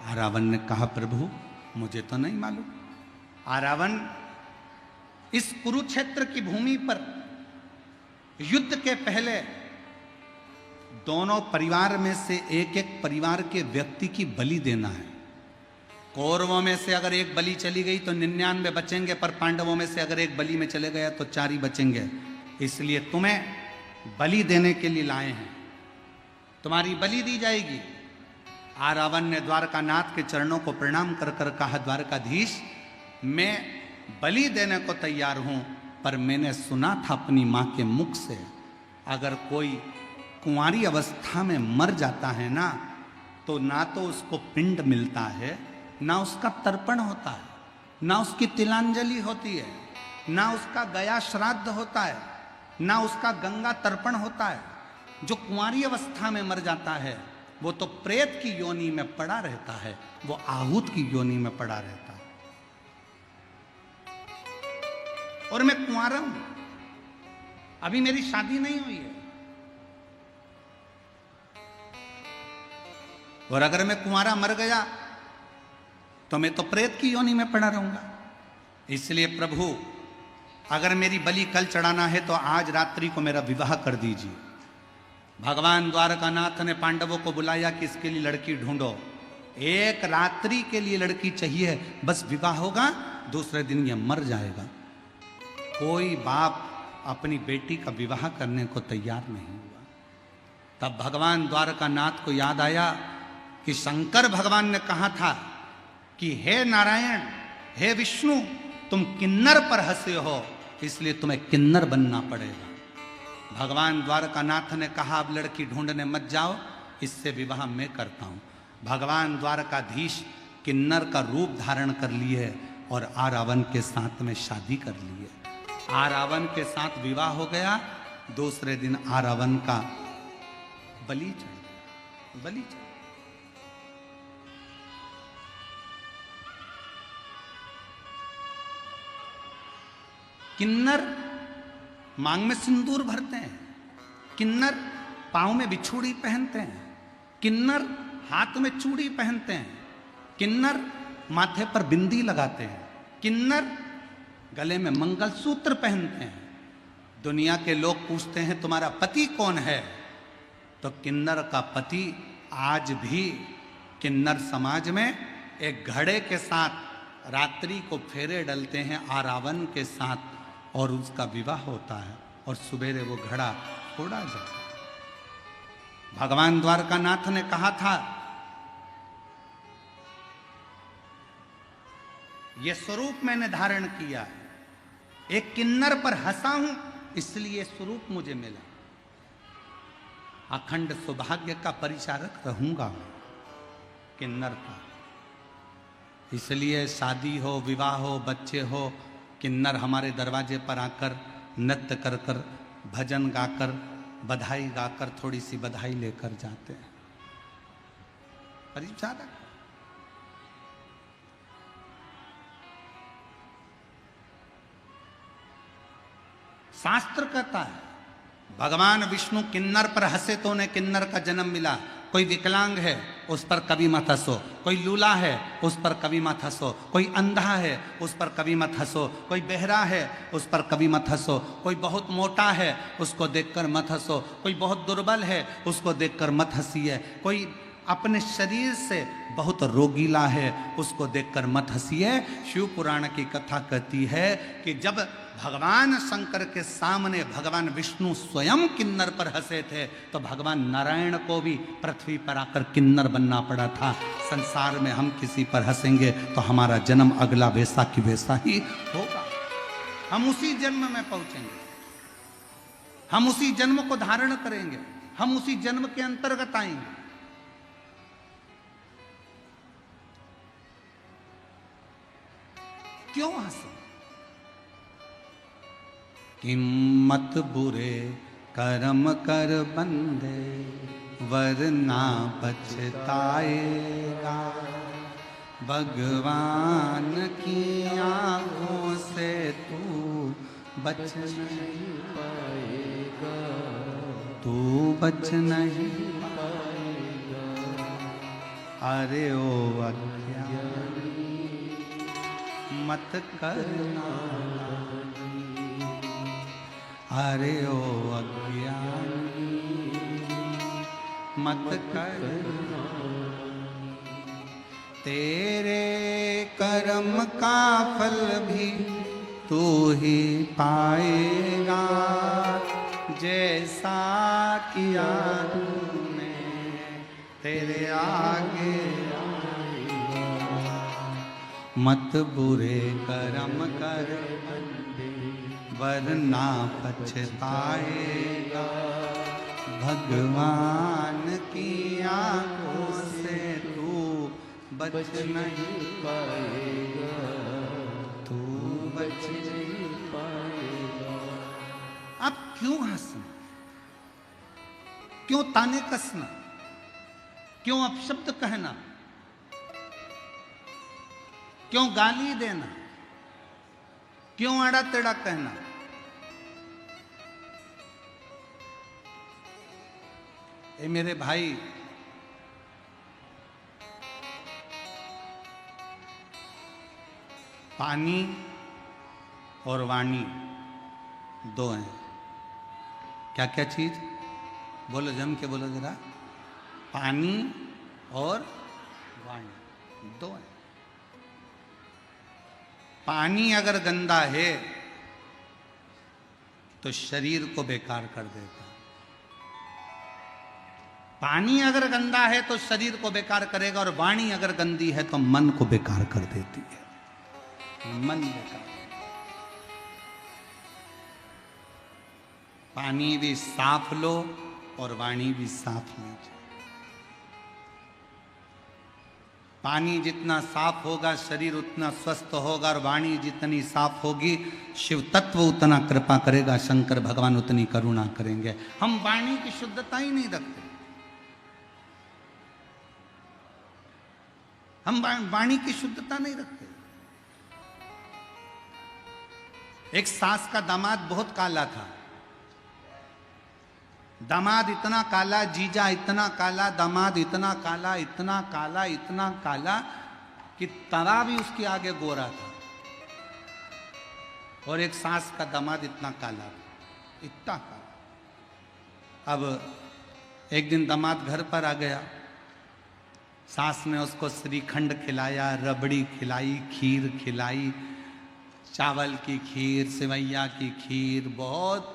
आरावन ने कहा, प्रभु मुझे तो नहीं मालूम। आरावन इस कुरुक्षेत्र की भूमि पर युद्ध के पहले दोनों परिवार में से एक एक परिवार के व्यक्ति की बलि देना है। कौरवों में से अगर एक बलि चली गई तो 99 बचेंगे, पर पांडवों में से अगर एक बलि में चले गया तो 4 ही बचेंगे। इसलिए तुम्हें बलि देने के लिए लाए हैं, तुम्हारी बलि दी जाएगी। आरावन ने द्वारकानाथ के चरणों को प्रणाम कर कर कहा, द्वारकाधीश मैं बलि देने को तैयार हूं, पर मैंने सुना था अपनी मां के मुख से, अगर कोई कुंवारी अवस्था में मर जाता है ना, तो ना तो उसको पिंड मिलता है, ना उसका तर्पण होता है, ना उसकी तिलांजलि होती है, ना उसका गया श्राद्ध होता है, ना उसका गंगा तर्पण होता है। जो कुंवारी अवस्था में मर जाता है वो तो प्रेत की योनि में पड़ा रहता है, वो आहूत की योनि में पड़ा रहता है। और मैं कुंवारा हूं, अभी मेरी शादी नहीं हुई है, और अगर मैं कुंवारा मर गया तो मैं तो प्रेत की योनि में पड़ा रहूंगा। इसलिए प्रभु, अगर मेरी बलि कल चढ़ाना है तो आज रात्रि को मेरा विवाह कर दीजिए। भगवान द्वारकानाथ ने पांडवों को बुलाया कि इसके लिए लड़की ढूंढो, एक रात्रि के लिए लड़की चाहिए, बस विवाह होगा, दूसरे दिन ये मर जाएगा। कोई बाप अपनी बेटी का विवाह करने को तैयार नहीं हुआ। तब भगवान द्वारकानाथ को याद आया कि शंकर भगवान ने कहा था कि हे नारायण, हे विष्णु, तुम किन्नर पर हंसे हो, इसलिए तुम्हें किन्नर बनना पड़ेगा। भगवान द्वारकानाथ ने कहा अब लड़की ढूंढने मत जाओ, इससे विवाह मैं करता हूं। भगवान द्वारकाधीश किन्नर का रूप धारण कर लिए और आरावन के साथ में शादी कर लिए। आरावन के साथ विवाह हो गया। दूसरे दिन आरावन का बलि चढ़ बलि चढ़ किन्नर मांग में सिंदूर भरते हैं, किन्नर पांव में बिछुड़ी पहनते हैं, किन्नर हाथ में चूड़ी पहनते हैं, किन्नर माथे पर बिंदी लगाते हैं, किन्नर गले में मंगलसूत्र पहनते हैं। दुनिया के लोग पूछते हैं तुम्हारा पति कौन है, तो किन्नर का पति आज भी किन्नर समाज में एक घड़े के साथ रात्रि को फेरे डलते हैं आरावन के साथ, और उसका विवाह होता है और सुबेरे वो घड़ा फोड़ा जाता है। भगवान द्वारकानाथ ने कहा था ये स्वरूप मैंने धारण किया है, एक किन्नर पर हंसा हूं इसलिए स्वरूप मुझे मिला। अखंड सौभाग्य का परिचारक रहूंगा किन्नर का। इसलिए शादी हो, विवाह हो, बच्चे हो, किन्नर हमारे दरवाजे पर आकर नृत्य कर कर, भजन गाकर, बधाई गाकर थोड़ी सी बधाई लेकर जाते हैं। परिचारक शास्त्र कहता है भगवान विष्णु किन्नर पर हंसे तो उन्हें किन्नर का जन्म मिला। कोई विकलांग है उस पर कभी मत हंसो, कोई लूला है उस पर कभी मत हंसो, कोई अंधा है उस पर कभी मत हंसो, कोई बहरा है उस पर कभी मत हंसो, कोई बहुत मोटा है उसको देखकर मत हंसो, कोई बहुत दुर्बल है उसको देखकर मत हंसिए, कोई अपने शरीर से बहुत रोगीला है उसको देखकर मत हंसिए। शिव पुराण की कथा कहती है कि जब भगवान शंकर के सामने भगवान विष्णु स्वयं किन्नर पर हंसे थे तो भगवान नारायण को भी पृथ्वी पर आकर किन्नर बनना पड़ा था। संसार में हम किसी पर हंसेंगे तो हमारा जन्म अगला वैसा की वैसा ही होगा, हम उसी जन्म में पहुंचेंगे, हम उसी जन्म को धारण करेंगे, हम उसी जन्म के अंतर्गत आएंगे। क्यों हंसे? किम्मत बुरे कर्म कर बंदे वरना पछताएगा, भगवान की आंखों से तू बच नहीं पाएगा, तू बच नहीं पाएगा। अरे ओ अज्ञानी मत करना, अरे ओ अज्ञानी मत करना, तेरे कर्म का फल भी तू ही पाएगा, जैसा किया तूने तेरे आगे आएगा। मत बुरे कर्म कर वरना पछताएगा। भगवान की आंखों से तू बच नहीं पाएगा, तू बच नहीं पाएगा। अब क्यों हंसना, क्यों ताने कसना, क्यों अपशब्द कहना, क्यों गाली देना, क्यों अड़ा टेढ़ा कहना। ए मेरे भाई, पानी और वाणी दो हैं। क्या क्या चीज? बोलो, जम के बोलो जरा। पानी और वाणी दो हैं। पानी अगर गंदा है तो शरीर को बेकार कर देगा। पानी अगर गंदा है तो शरीर को बेकार करेगा, और वाणी अगर गंदी है तो मन को बेकार कर देती है। मन बेकार। पानी भी साफ लो और वाणी भी साफ लीजिए। पानी जितना साफ होगा शरीर उतना स्वस्थ होगा, और वाणी जितनी साफ होगी शिव तत्व उतना कृपा करेगा, शंकर भगवान उतनी करुणा करेंगे। हम वाणी की शुद्धता ही नहीं रखते। हम वाणी की शुद्धता नहीं रखते। एक सास का दामाद बहुत काला था। दामाद इतना काला, जीजा इतना काला, दामाद इतना काला, इतना काला, इतना काला कि तवा भी उसके आगे गोरा था। और एक सास का दामाद इतना काला, इतना काला। अब एक दिन दामाद घर पर आ गया। सास ने उसको श्रीखंड खिलाया, रबड़ी खिलाई, खीर खिलाई, चावल की खीर, सेवैया की खीर, बहुत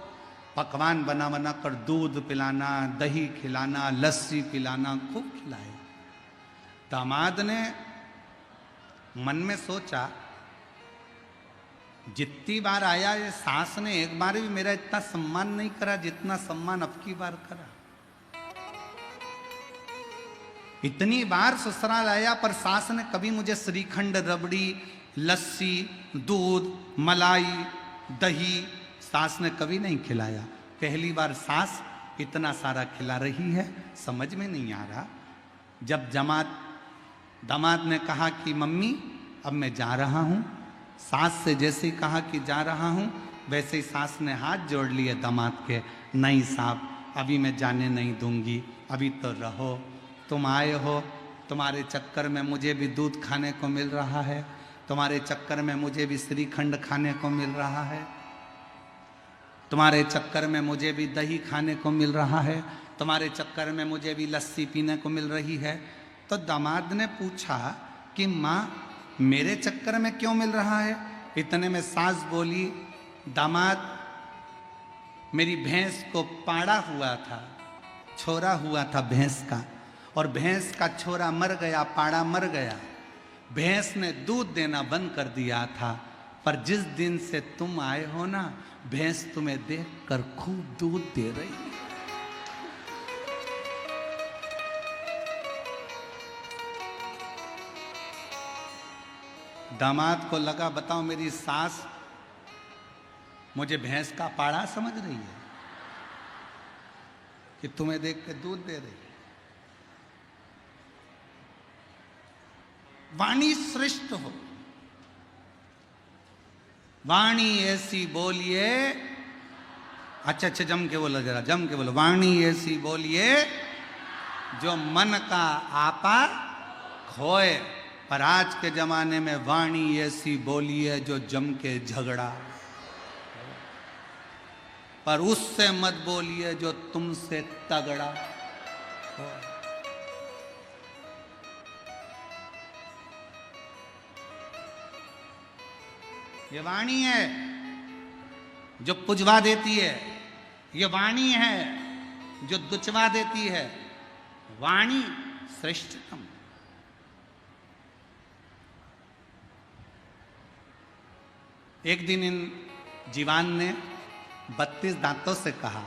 पकवान बना बना कर दूध पिलाना, दही खिलाना, लस्सी पिलाना, खूब खिलाया। दामाद ने मन में सोचा, जितनी बार आया ये सास ने एक बार भी मेरा इतना सम्मान नहीं करा जितना सम्मान अब की बार करा। इतनी बार ससुराल आया पर सास ने कभी मुझे श्रीखंड, रबड़ी, लस्सी, दूध, मलाई, दही सास ने कभी नहीं खिलाया। पहली बार सास इतना सारा खिला रही है, समझ में नहीं आ रहा। जब दामाद ने कहा कि मम्मी अब मैं जा रहा हूँ, सास से जैसे ही कहा कि जा रहा हूँ वैसे ही सास ने हाथ जोड़ लिए दामाद के, नहीं साहब अभी मैं जाने नहीं दूंगी, अभी तो रहो। तुम आए हो, तुम्हारे चक्कर में मुझे भी दूध खाने को मिल रहा है, तुम्हारे चक्कर में मुझे भी श्रीखंड खाने को मिल रहा है, तुम्हारे चक्कर में मुझे भी दही खाने को मिल रहा है, तुम्हारे चक्कर में मुझे भी लस्सी पीने को मिल रही है। तो दामाद ने पूछा कि माँ मेरे चक्कर में क्यों मिल रहा है? इतने में सास बोली, दामाद मेरी भैंस को पाड़ा हुआ था, छोरा हुआ था भैंस का, और भैंस का छोरा मर गया, पाड़ा मर गया। भैंस ने दूध देना बंद कर दिया था, पर जिस दिन से तुम आए हो ना, भैंस तुम्हें देखकर खूब दूध दे रही है। दामाद को लगा, बताओ मेरी सास मुझे भैंस का पाड़ा समझ रही है कि तुम्हें देख के दूध दे रही है। वाणी श्रेष्ठ हो, वाणी ऐसी बोलिए, अच्छा जम के बोलो, जरा जम के बोलो, वाणी ऐसी बोलिए जो मन का आपा खोए। पर आज के जमाने में वाणी ऐसी बोलिए जो जम के झगड़ा, पर उससे मत बोलिए जो तुमसे तगड़ा हो। ये वाणी है जो पुजवा देती है, ये वाणी है जो दुचवा देती है। वाणी श्रेष्ठतम। एक दिन इन जीवान ने 32 दांतों से कहा।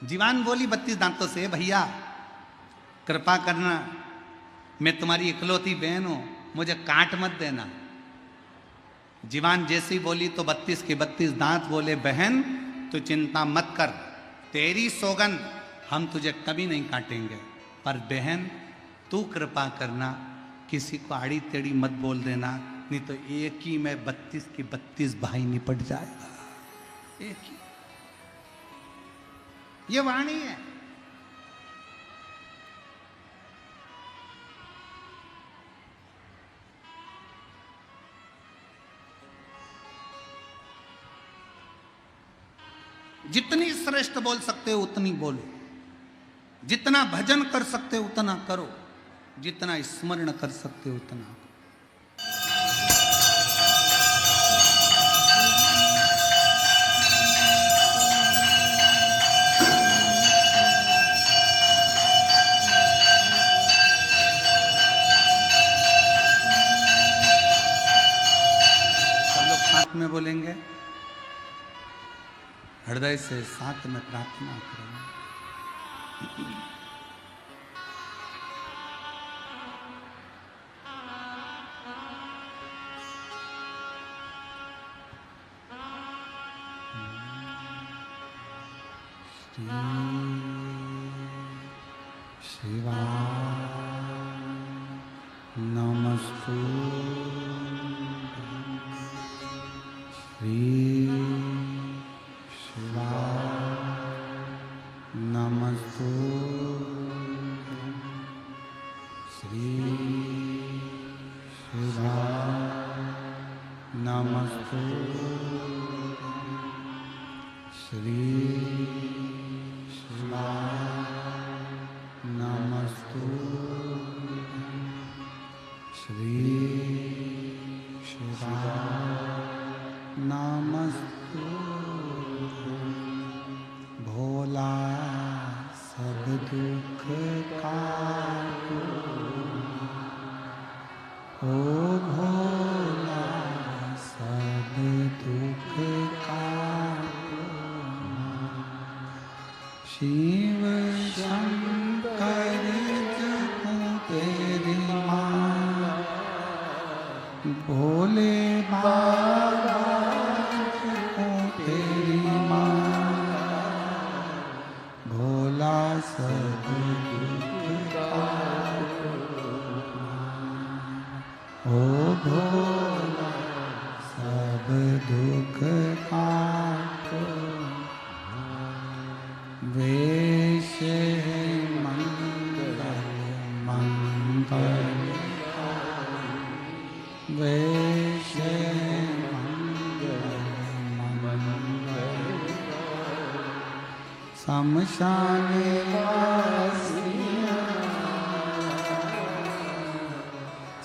जीवान बोली 32 दांतों से, भैया कृपा करना, मैं तुम्हारी इकलौती बहन हूं, मुझे काट मत देना। जीवान जैसी बोली तो 32 के 32 दांत बोले, बहन तू चिंता मत कर, तेरी सौगंध हम तुझे कभी नहीं काटेंगे, पर बहन तू कृपा करना, किसी को आड़ी टेढ़ी मत बोल देना, नहीं तो एक ही में 32 के 32 भाई निपट जाएगा। एक ही, ये वाणी है। जितनी श्रेष्ठ बोल सकते हो उतनी बोलो, जितना भजन कर सकते हो उतना करो, जितना स्मरण कर सकते हो उतना करो। सब लोग साथ में बोलेंगे, हृदय से साथ में प्रार्थना करेंगे। शिवाय नमस्तुभ्यं। श्री भोला सब दुख काटो, ओ भोला सब दुख काटो। शिव शंकर जपो तेरी माँ, भोले बाबा जपो तेरी माँ, भोला सब दुख काटो, ओ भोला सब दुख काटो। वेश है मंगल मंगल, वेश है मंगल मंगल, शमशान वासिया,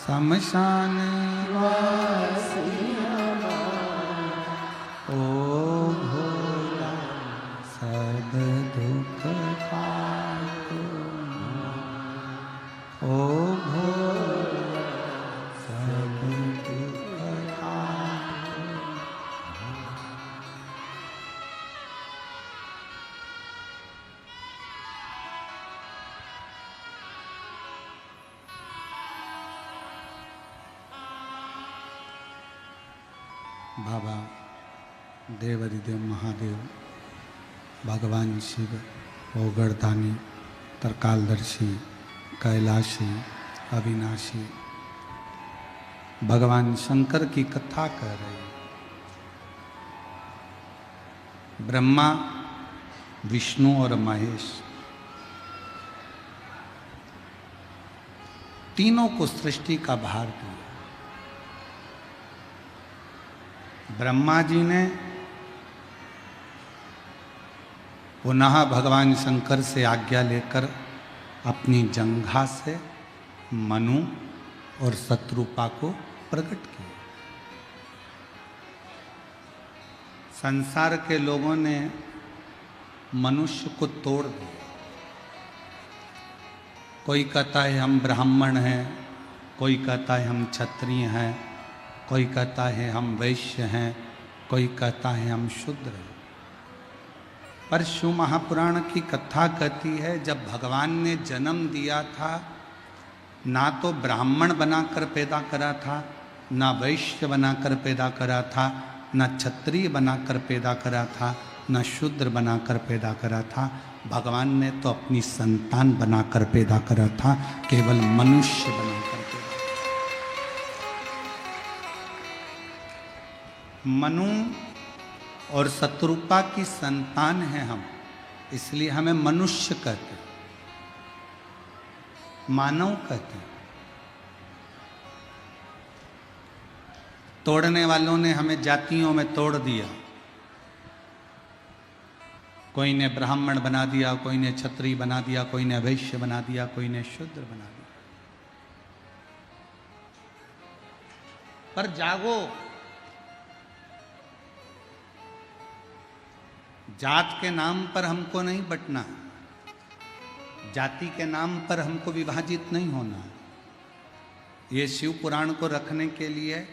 शमशान वासिया, ओ भोला सब दुख काटो, ओ भोला सब दुख काटो। बाबा देवरिदेव महादेव, भगवान शिव, ओगरदानी, तरकालदर्शी, कैलाशी, अविनाशी, भगवान शंकर की कथा कह रहे हैं। ब्रह्मा, विष्णु और महेश तीनों को सृष्टि का भार दिया। ब्रह्मा जी ने पुनः भगवान शंकर से आज्ञा लेकर अपनी जंघा से मनु और शत्रुपा को प्रकट किया। संसार के लोगों ने मनुष्य को तोड़ दिया। कोई कहता है हम ब्राह्मण हैं, कोई कहता है हम क्षत्रिय हैं, कोई कहता है हम वैश्य हैं, कोई कहता है हम शूद्र हैं। पर शिव महापुराण की कथा कहती है जब भगवान ने जन्म दिया था ना तो ब्राह्मण बनाकर पैदा करा था, ना वैश्य बनाकर पैदा करा था, ना क्षत्रिय बनाकर पैदा करा था, ना शूद्र बनाकर पैदा करा था। भगवान ने तो अपनी संतान बनाकर पैदा करा था, केवल मनुष्य बनाकर पैदा। मनु और शत्रुपा की संतान है हम, इसलिए हमें मनुष्य कहते हैं, मानव कहते हैं। तोड़ने वालों ने हमें जातियों में तोड़ दिया। कोई ने ब्राह्मण बना दिया, कोई ने क्षत्रिय बना दिया, कोई ने वैश्य बना दिया, कोई ने शूद्र बना दिया। पर जागो, जात के नाम पर हमको नहीं बंटना, जाति के नाम पर हमको विभाजित नहीं होना। ये शिव पुराण को रखने के लिए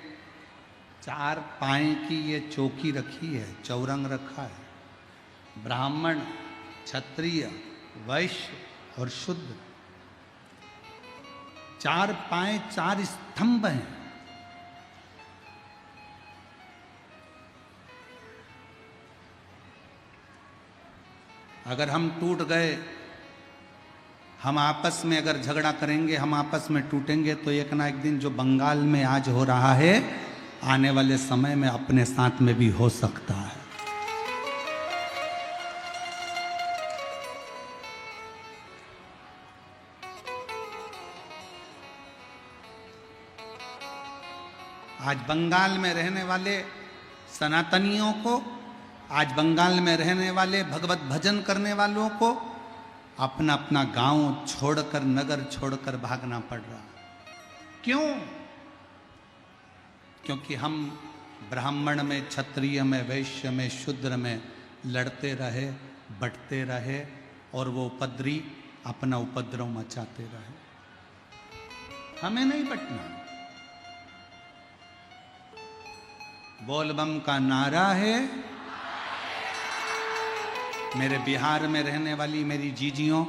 4 पाए की ये चौकी रखी है, चौरंग रखा है। ब्राह्मण, क्षत्रिय, वैश्य और शूद्र, 4 पाए, 4 स्तंभ हैं। अगर हम टूट गए, हम आपस में अगर झगड़ा करेंगे, हम आपस में टूटेंगे, तो एक ना एक दिन जो बंगाल में आज हो रहा है, आने वाले समय में अपने साथ में भी हो सकता है। आज बंगाल में रहने वाले सनातनियों को, आज बंगाल में रहने वाले भगवत भजन करने वालों को अपना अपना गांव छोड़कर, नगर छोड़कर भागना पड़ रहा। क्यों? क्योंकि हम ब्राह्मण में, क्षत्रिय में, वैश्य में, शूद्र में लड़ते रहे, बंटते रहे और वो उपद्री अपना उपद्रव मचाते रहे। हमें नहीं बंटना। बोलबम का नारा है। मेरे बिहार में रहने वाली मेरी जीजियों,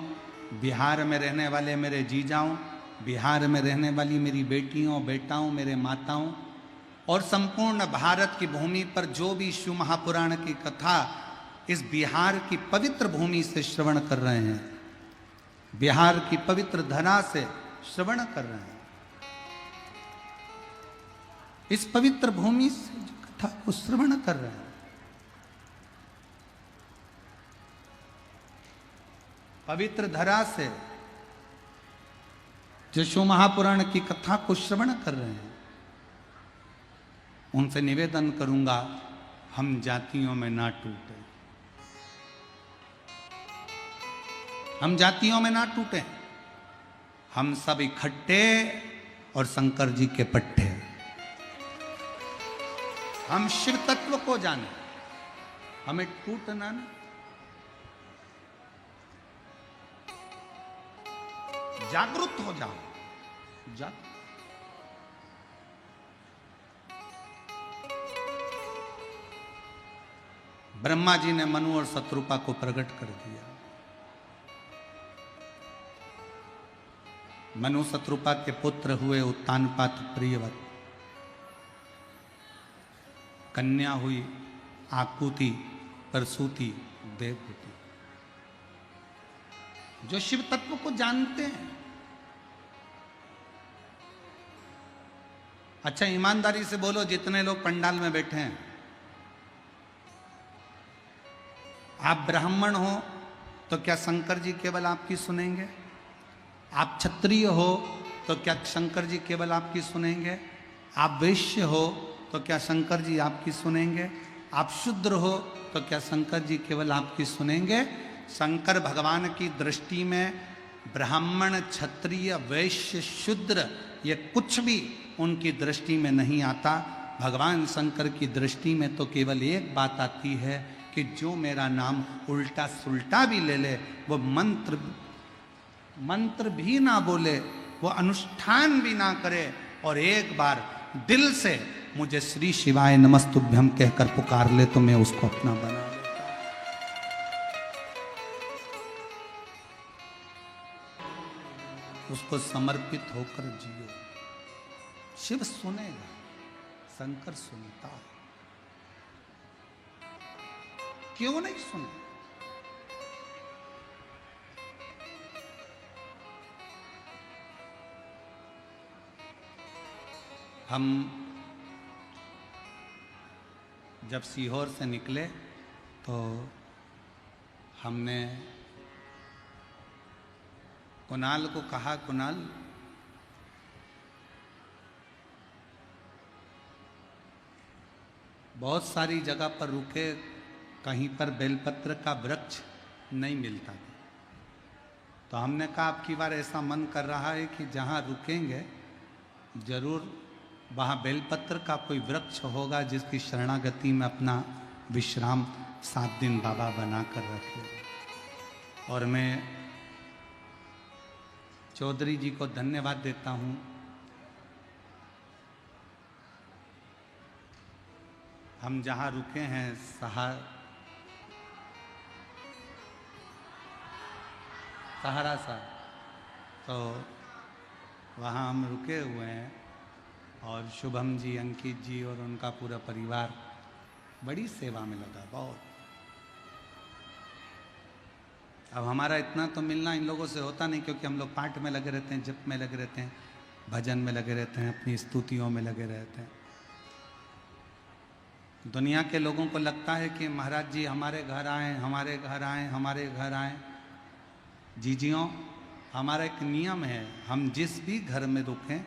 बिहार में रहने वाले मेरे जीजाओं, बिहार में रहने वाली मेरी बेटियों, बेटाओं, मेरे माताओं और संपूर्ण भारत की भूमि पर जो भी शिव महापुराण की कथा इस बिहार की पवित्र भूमि से श्रवण कर रहे हैं, बिहार की पवित्र धरा से श्रवण कर रहे हैं, इस पवित्र भूमि से जो कथा को श्रवण कर रहे हैं, पवित्र धरा से जो शिव महापुराण की कथा को श्रवण कर रहे हैं, उनसे निवेदन करूंगा, हम जातियों में ना टूटे, हम जातियों में ना टूटे, हम सब इकट्ठे और शंकर जी के पट्टे, हम शिव तत्व को जाने, हमें टूटना नहीं। जागरूक हो जाओ, ब्रह्मा जी ने मनु और शत्रुपा को प्रकट कर दिया। मनु शत्रुपा के पुत्र हुए उत्तानपाद प्रियवत, कन्या हुई आकुति प्रसूति देवहूति। जो शिव तत्व को जानते हैं, अच्छा ईमानदारी से बोलो, जितने लोग पंडाल में बैठे हैं, आप ब्राह्मण हो तो क्या शंकर जी केवल आपकी सुनेंगे? आप क्षत्रिय हो तो क्या शंकर जी केवल आपकी सुनेंगे? आप वैश्य हो तो क्या शंकर जी आपकी सुनेंगे? आप शूद्र हो तो क्या शंकर जी केवल आपकी सुनेंगे? शंकर भगवान की दृष्टि में ब्राह्मण, क्षत्रिय, वैश्य, शूद्र ये कुछ भी उनकी दृष्टि में नहीं आता। भगवान शंकर की दृष्टि में तो केवल एक बात आती है कि जो मेरा नाम उल्टा सुल्टा भी ले ले, वो मंत्र भी ना बोले, वो अनुष्ठान भी ना करे और एक बार दिल से मुझे श्री शिवाय नमस्तुभ्यम कहकर पुकार ले तो मैं उसको अपना बना लेता। उसको समर्पित होकर जियो। शिव सुनेगा, शंकर सुनता है, क्यों नहीं सुने? हम जब सीहोर से निकले तो हमने कुणाल को कहा, कुणाल बहुत सारी जगह पर रुके, कहीं पर बेलपत्र का वृक्ष नहीं मिलता था। तो हमने कहा अब की बार ऐसा मन कर रहा है कि जहाँ रुकेंगे जरूर वहाँ बेलपत्र का कोई वृक्ष होगा जिसकी शरणागति में अपना विश्राम 7 दिन बाबा बना कर रखे। और मैं चौधरी जी को धन्यवाद देता हूँ। हम जहाँ रुके हैं सहारा सा, तो वहाँ हम रुके हुए हैं और शुभम जी, अंकित जी और उनका पूरा परिवार बड़ी सेवा में लगा बहुत। अब हमारा इतना तो मिलना इन लोगों से होता नहीं, क्योंकि हम लोग पाठ में लगे रहते हैं, जप में लगे रहते हैं, भजन में लगे रहते हैं, अपनी स्तुतियों में लगे रहते हैं। दुनिया के लोगों को लगता है कि महाराज जी हमारे घर आए, हमारे घर आए, हमारे घर आए। जीजियों, हमारा एक नियम है, हम जिस भी घर में रुकें,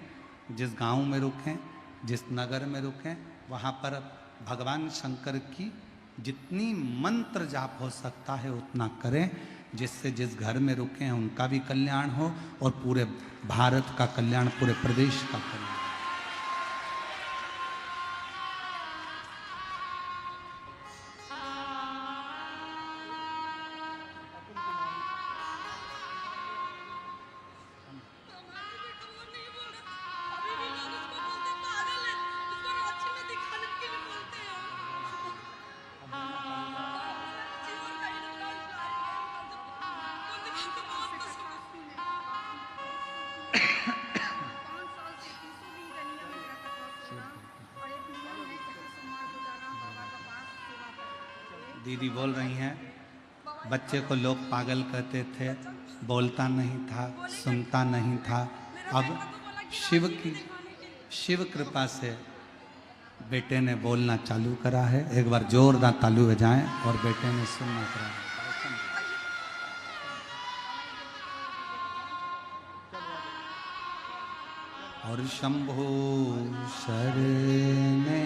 जिस गांव में रुकें, जिस नगर में रुकें, वहाँ पर भगवान शंकर की जितनी मंत्र जाप हो सकता है उतना करें, जिससे जिस घर में रुके हैं उनका भी कल्याण हो और पूरे भारत का कल्याण, पूरे प्रदेश का कल्याण। दीदी बोल रही हैं, बच्चे को लोग पागल कहते थे, बोलता नहीं था, सुनता नहीं था। अब शिव कृपा से बेटे ने बोलना चालू करा है। एक बार जोरदार ताली बजाएं और बेटे ने सुनना करा है। और शंभो शरणे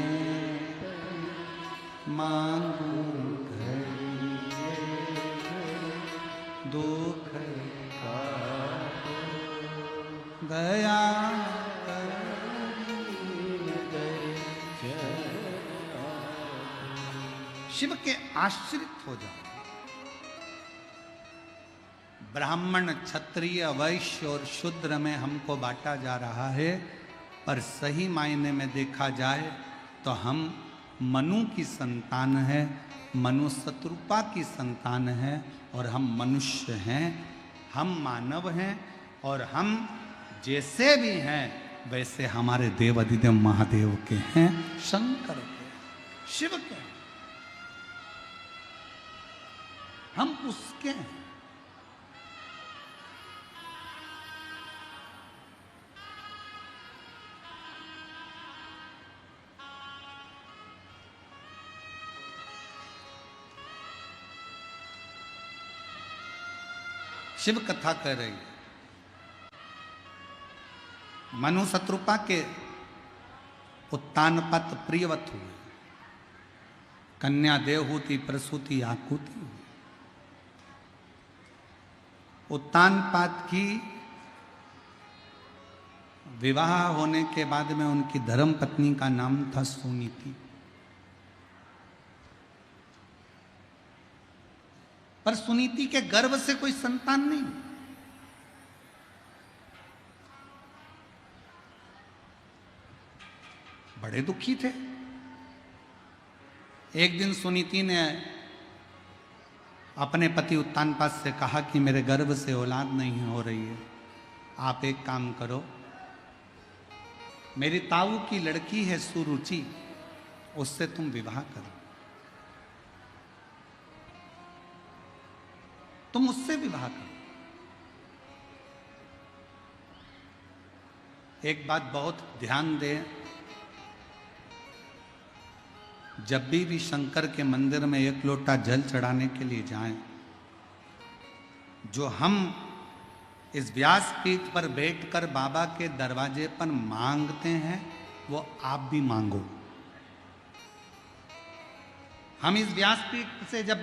मांगू दुख दया शिव के आश्रित हो जाओ। ब्राह्मण, क्षत्रिय, वैश्य और शूद्र में हमको बांटा जा रहा है, पर सही मायने में देखा जाए तो हम मनु की संतान है, मनु शत्रुपा की संतान है और हम मनुष्य हैं, हम मानव हैं और हम जैसे भी हैं वैसे हमारे देव अधिदेव महादेव के हैं, शंकर के, शिव के, हम उसके हैं। शिव कथा कह रही है, मनु शत्रुपा के उत्तानपात प्रियवत हुए, कन्या देवहूति प्रसूति आकुति हुई। उत्तानपात की विवाह होने के बाद में उनकी धर्म पत्नी का नाम था सुनीति। पर सुनीति के गर्भ से कोई संतान नहीं। बड़े दुखी थे। एक दिन सुनीति ने अपने पति उत्तानपाद से कहा कि मेरे गर्भ से औलाद नहीं हो रही है, आप एक काम करो, मेरी ताऊ की लड़की है सुरुचि, उससे तुम विवाह करो, तुम उससे विवाह करो। एक बात बहुत ध्यान दें, जब भी शंकर के मंदिर में एक लोटा जल चढ़ाने के लिए जाएं, जो हम इस व्यासपीठ पर बैठकर बाबा के दरवाजे पर मांगते हैं वो आप भी मांगो। हम इस व्यासपीठ से जब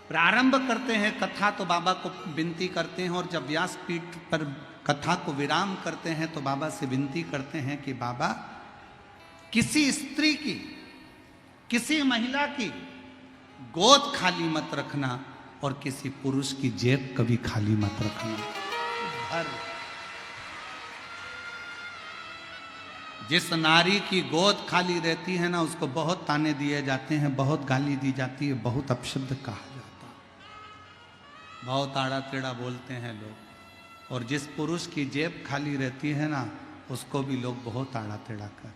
प्रारंभ करते हैं कथा तो बाबा को विनती करते हैं, और जब व्यासपीठ पर कथा को विराम करते हैं तो बाबा से विनती करते हैं कि बाबा किसी स्त्री की, किसी महिला की गोद खाली मत रखना और किसी पुरुष की जेब कभी खाली मत रखना। हर जिस नारी की गोद खाली रहती है ना, उसको बहुत ताने दिए जाते हैं, बहुत गाली दी जाती है, बहुत अपशब्द कहा जाता है, बहुत आड़ा टेढ़ा बोलते हैं लोग। और जिस पुरुष की जेब खाली रहती है ना, उसको भी लोग बहुत आड़ा टेढ़ा कहते हैं।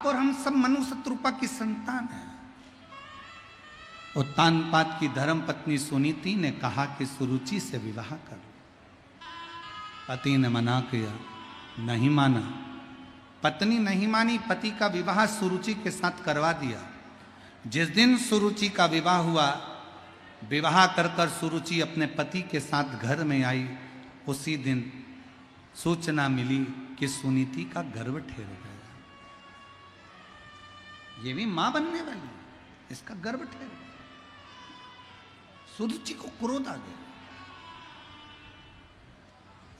और हम सब मनु शत्रुपा की संतान है। उत्तानपाद की धर्म पत्नी सुनीति ने कहा कि सुरुचि से विवाह कर। पति ने मना किया, नहीं माना। पत्नी नहीं मानी, पति का विवाह सुरुचि के साथ करवा दिया। जिस दिन सुरुचि का विवाह हुआ, विवाह कर कर सुरुचि अपने पति के साथ घर में आई, उसी दिन सूचना मिली कि सुनीति का गर्भ ठहर गया। ये भी मां बनने वाली है, इसका गर्भ ठहर गया। सुरुचि को क्रोध आ गया,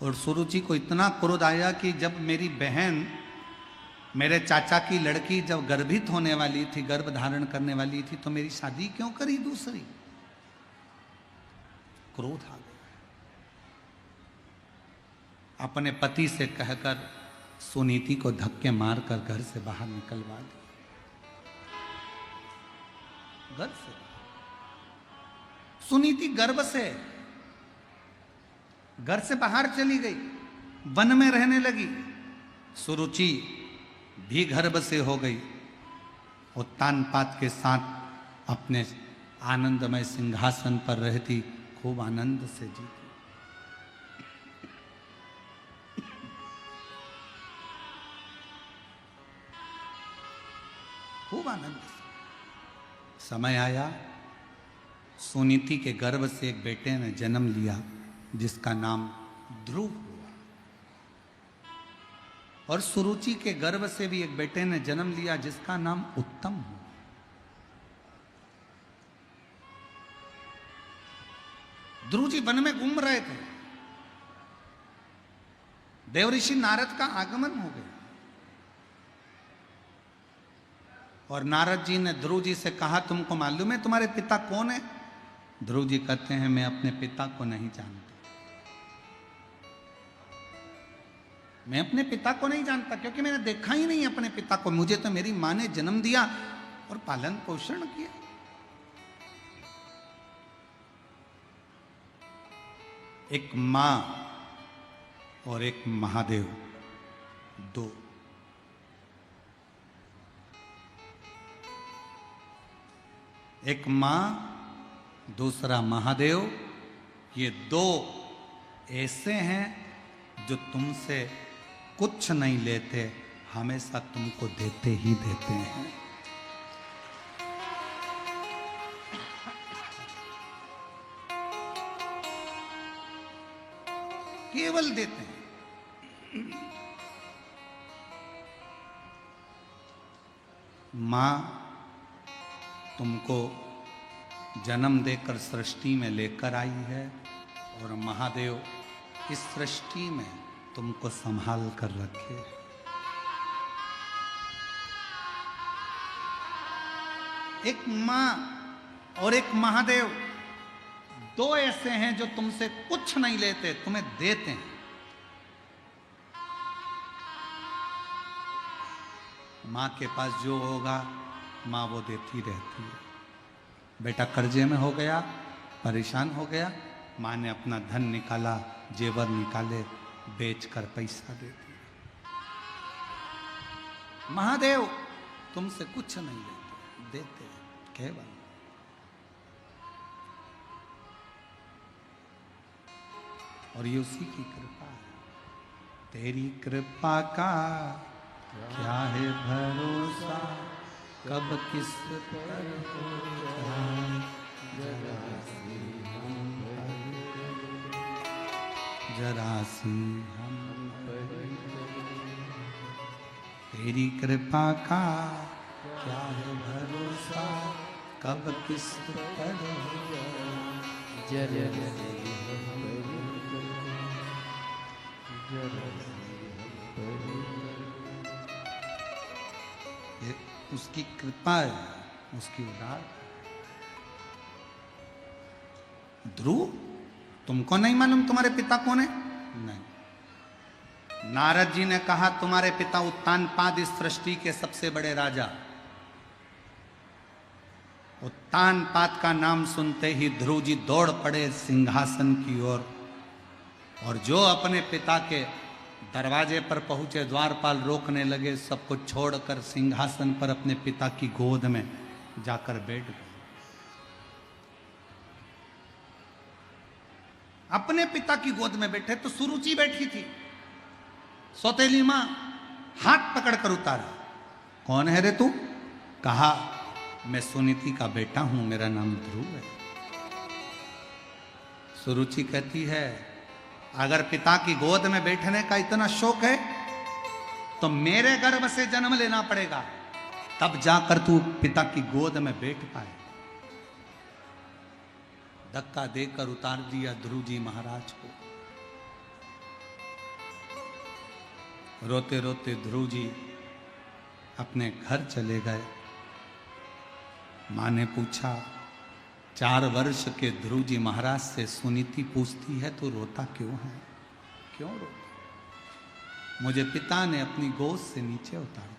और सुरुचि को इतना क्रोध आया कि जब मेरी बहन, मेरे चाचा की लड़की जब गर्भित होने वाली थी, गर्भ धारण करने वाली थी, तो मेरी शादी क्यों करी दूसरी? क्रोध आ गया। अपने पति से कहकर सुनीति को धक्के मारकर घर से बाहर निकलवा दिया। घर से सुनीति गर्भ से घर से बाहर चली गई, वन में रहने लगी। सुरुचि भी गर्भ से हो गई, उत्तानपाद के साथ अपने आनंदमय सिंहासन पर रहती, खूब आनंद से जीती। खूब आनंद से। समय आया, सुनीति के गर्भ से एक बेटे ने जन्म लिया जिसका नाम ध्रुव हुआ, और सुरुचि के गर्भ से भी एक बेटे ने जन्म लिया जिसका नाम उत्तम हुआ। ध्रुव जी वन में घूम रहे थे, देवऋषि नारद का आगमन हो गया, और नारद जी ने ध्रुव जी से कहा, तुमको मालूम है तुम्हारे पिता कौन है? ध्रुव जी कहते हैं, मैं अपने पिता को नहीं जानता। मैं अपने पिता को नहीं जानता क्योंकि मैंने देखा ही नहीं अपने पिता को। मुझे तो मेरी मां ने जन्म दिया और पालन पोषण किया। एक मां और एक महादेव, दो। एक मां, दूसरा महादेव, ये दो ऐसे हैं जो तुमसे कुछ नहीं लेते, हमेशा तुमको देते ही देते हैं। केवल देते हैं। माँ तुमको जन्म देकर सृष्टि में लेकर आई है और महादेव इस सृष्टि में तुमको संभाल कर रखे। एक माँ और एक महादेव दो ऐसे हैं जो तुमसे कुछ नहीं लेते, तुम्हें देते हैं। माँ के पास जो होगा माँ वो देती रहती है। बेटा कर्जे में हो गया, परेशान हो गया, माँ ने अपना धन निकाला, जेवर निकाले, बेचकर पैसा देती है। महादेव तुमसे कुछ नहीं लेते, देते हैं केवल। और ये उसी की कृपा है। तेरी कृपा का क्या है भरोसा, कब किस पर हो जाए, जरा सी हम तेरी कृपा का क्या है भरोसा, कब किस पर हो जाए, ये उसकी कृपा है, उसकी उदार। ध्रुव तुमको नहीं मालूम तुम्हारे पिता कौन है? नहीं। नारद जी ने कहा तुम्हारे पिता उत्तानपाद इस सृष्टि के सबसे बड़े राजा। उत्तानपाद का नाम सुनते ही ध्रुव जी दौड़ पड़े सिंहासन की ओर, और जो अपने पिता के दरवाजे पर पहुंचे द्वारपाल रोकने लगे, सब कुछ छोड़कर सिंहासन पर अपने पिता की गोद में जाकर बैठ गए। अपने पिता की गोद में बैठे तो सुरुचि बैठी थी, सौतेली मां हाथ पकड़कर उतारा। कौन है रे तू? कहा मैं सुनीति का बेटा हूं, मेरा नाम ध्रुव है। सुरुचि कहती है अगर पिता की गोद में बैठने का इतना शौक है तो मेरे गर्भ से जन्म लेना पड़ेगा, तब जाकर तू पिता की गोद में बैठ पाए। धक्का देकर उतार दिया ध्रुव जी महाराज को। रोते रोते ध्रुव जी अपने घर चले गए। मां ने पूछा, 4 वर्ष के ध्रुव जी महाराज से सुनीति पूछती है तो रोता क्यों है? क्यों रोता? मुझे पिता ने अपनी गोद से नीचे उतार दिया।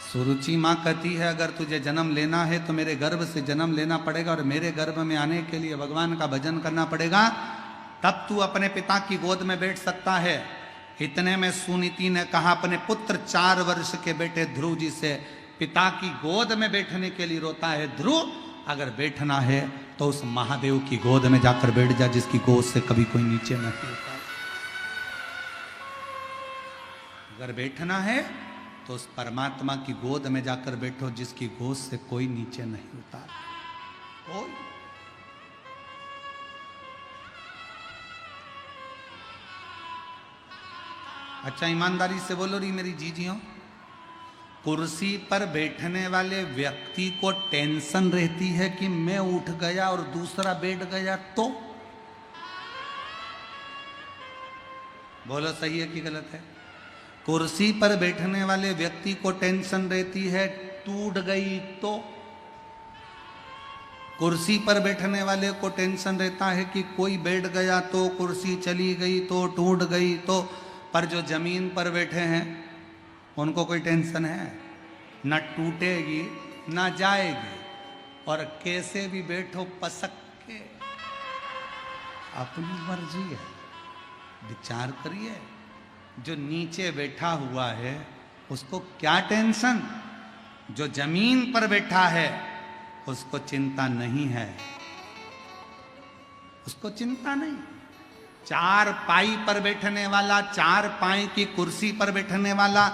सुरुचि मां कहती है अगर तुझे जन्म लेना है तो मेरे गर्भ से जन्म लेना पड़ेगा, और मेरे गर्भ में आने के लिए भगवान का भजन करना पड़ेगा, तब तू अपने पिता की गोद में बैठ सकता है। इतने में सुनीति ने कहा अपने पुत्र 4 वर्ष के बेटे ध्रुव जी से, पिता की गोद में बैठने के लिए रोता है ध्रुव, अगर बैठना है तो उस महादेव की गोद में जाकर बैठ जा जिसकी गोद से कभी कोई नीचे नहीं होता। अगर बैठना है तो उस परमात्मा की गोद में जाकर बैठो जिसकी गोद से कोई नीचे नहीं होता। कोई अच्छा ईमानदारी से बोलो रही मेरी जीजियों, कुर्सी पर बैठने वाले व्यक्ति को टेंशन रहती है कि मैं उठ गया और दूसरा बैठ गया तो? बोलो सही है कि गलत है? कुर्सी पर बैठने वाले व्यक्ति को टेंशन रहती है टूट गई तो? कुर्सी पर बैठने वाले को टेंशन रहता है कि कोई बैठ गया तो, कुर्सी चली गई तो, टूट गई तो। पर जो जमीन पर बैठे हैं उनको कोई टेंशन है? न टूटेगी न जाएगी, और कैसे भी बैठो पसक के, अपनी मर्जी है। विचार करिए, जो नीचे बैठा हुआ है उसको क्या टेंशन, जो जमीन पर बैठा है उसको चिंता नहीं है, उसको चिंता नहीं। 4 पाई पर बैठने वाला, 4 पाई की कुर्सी पर बैठने वाला,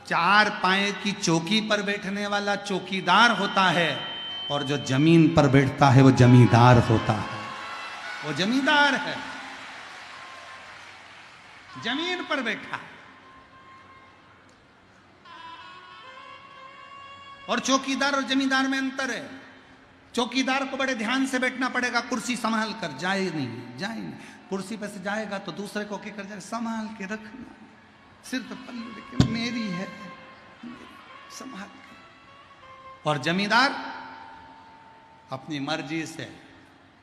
4 पाए की चौकी पर बैठने वाला चौकीदार होता है, और जो जमीन पर बैठता है वो जमींदार होता है। वो जमींदार है, जमीन पर बैठा। और चौकीदार और जमींदार में अंतर है। चौकीदार को बड़े ध्यान से बैठना पड़ेगा, कुर्सी संभाल कर, जाए नहीं। कुर्सी पे से जाएगा तो दूसरे को क्या कर जाए, संभाल के रखना, सिर पे पल्लू लेके मेरी है, संभाल कर। और जमींदार अपनी मर्जी से,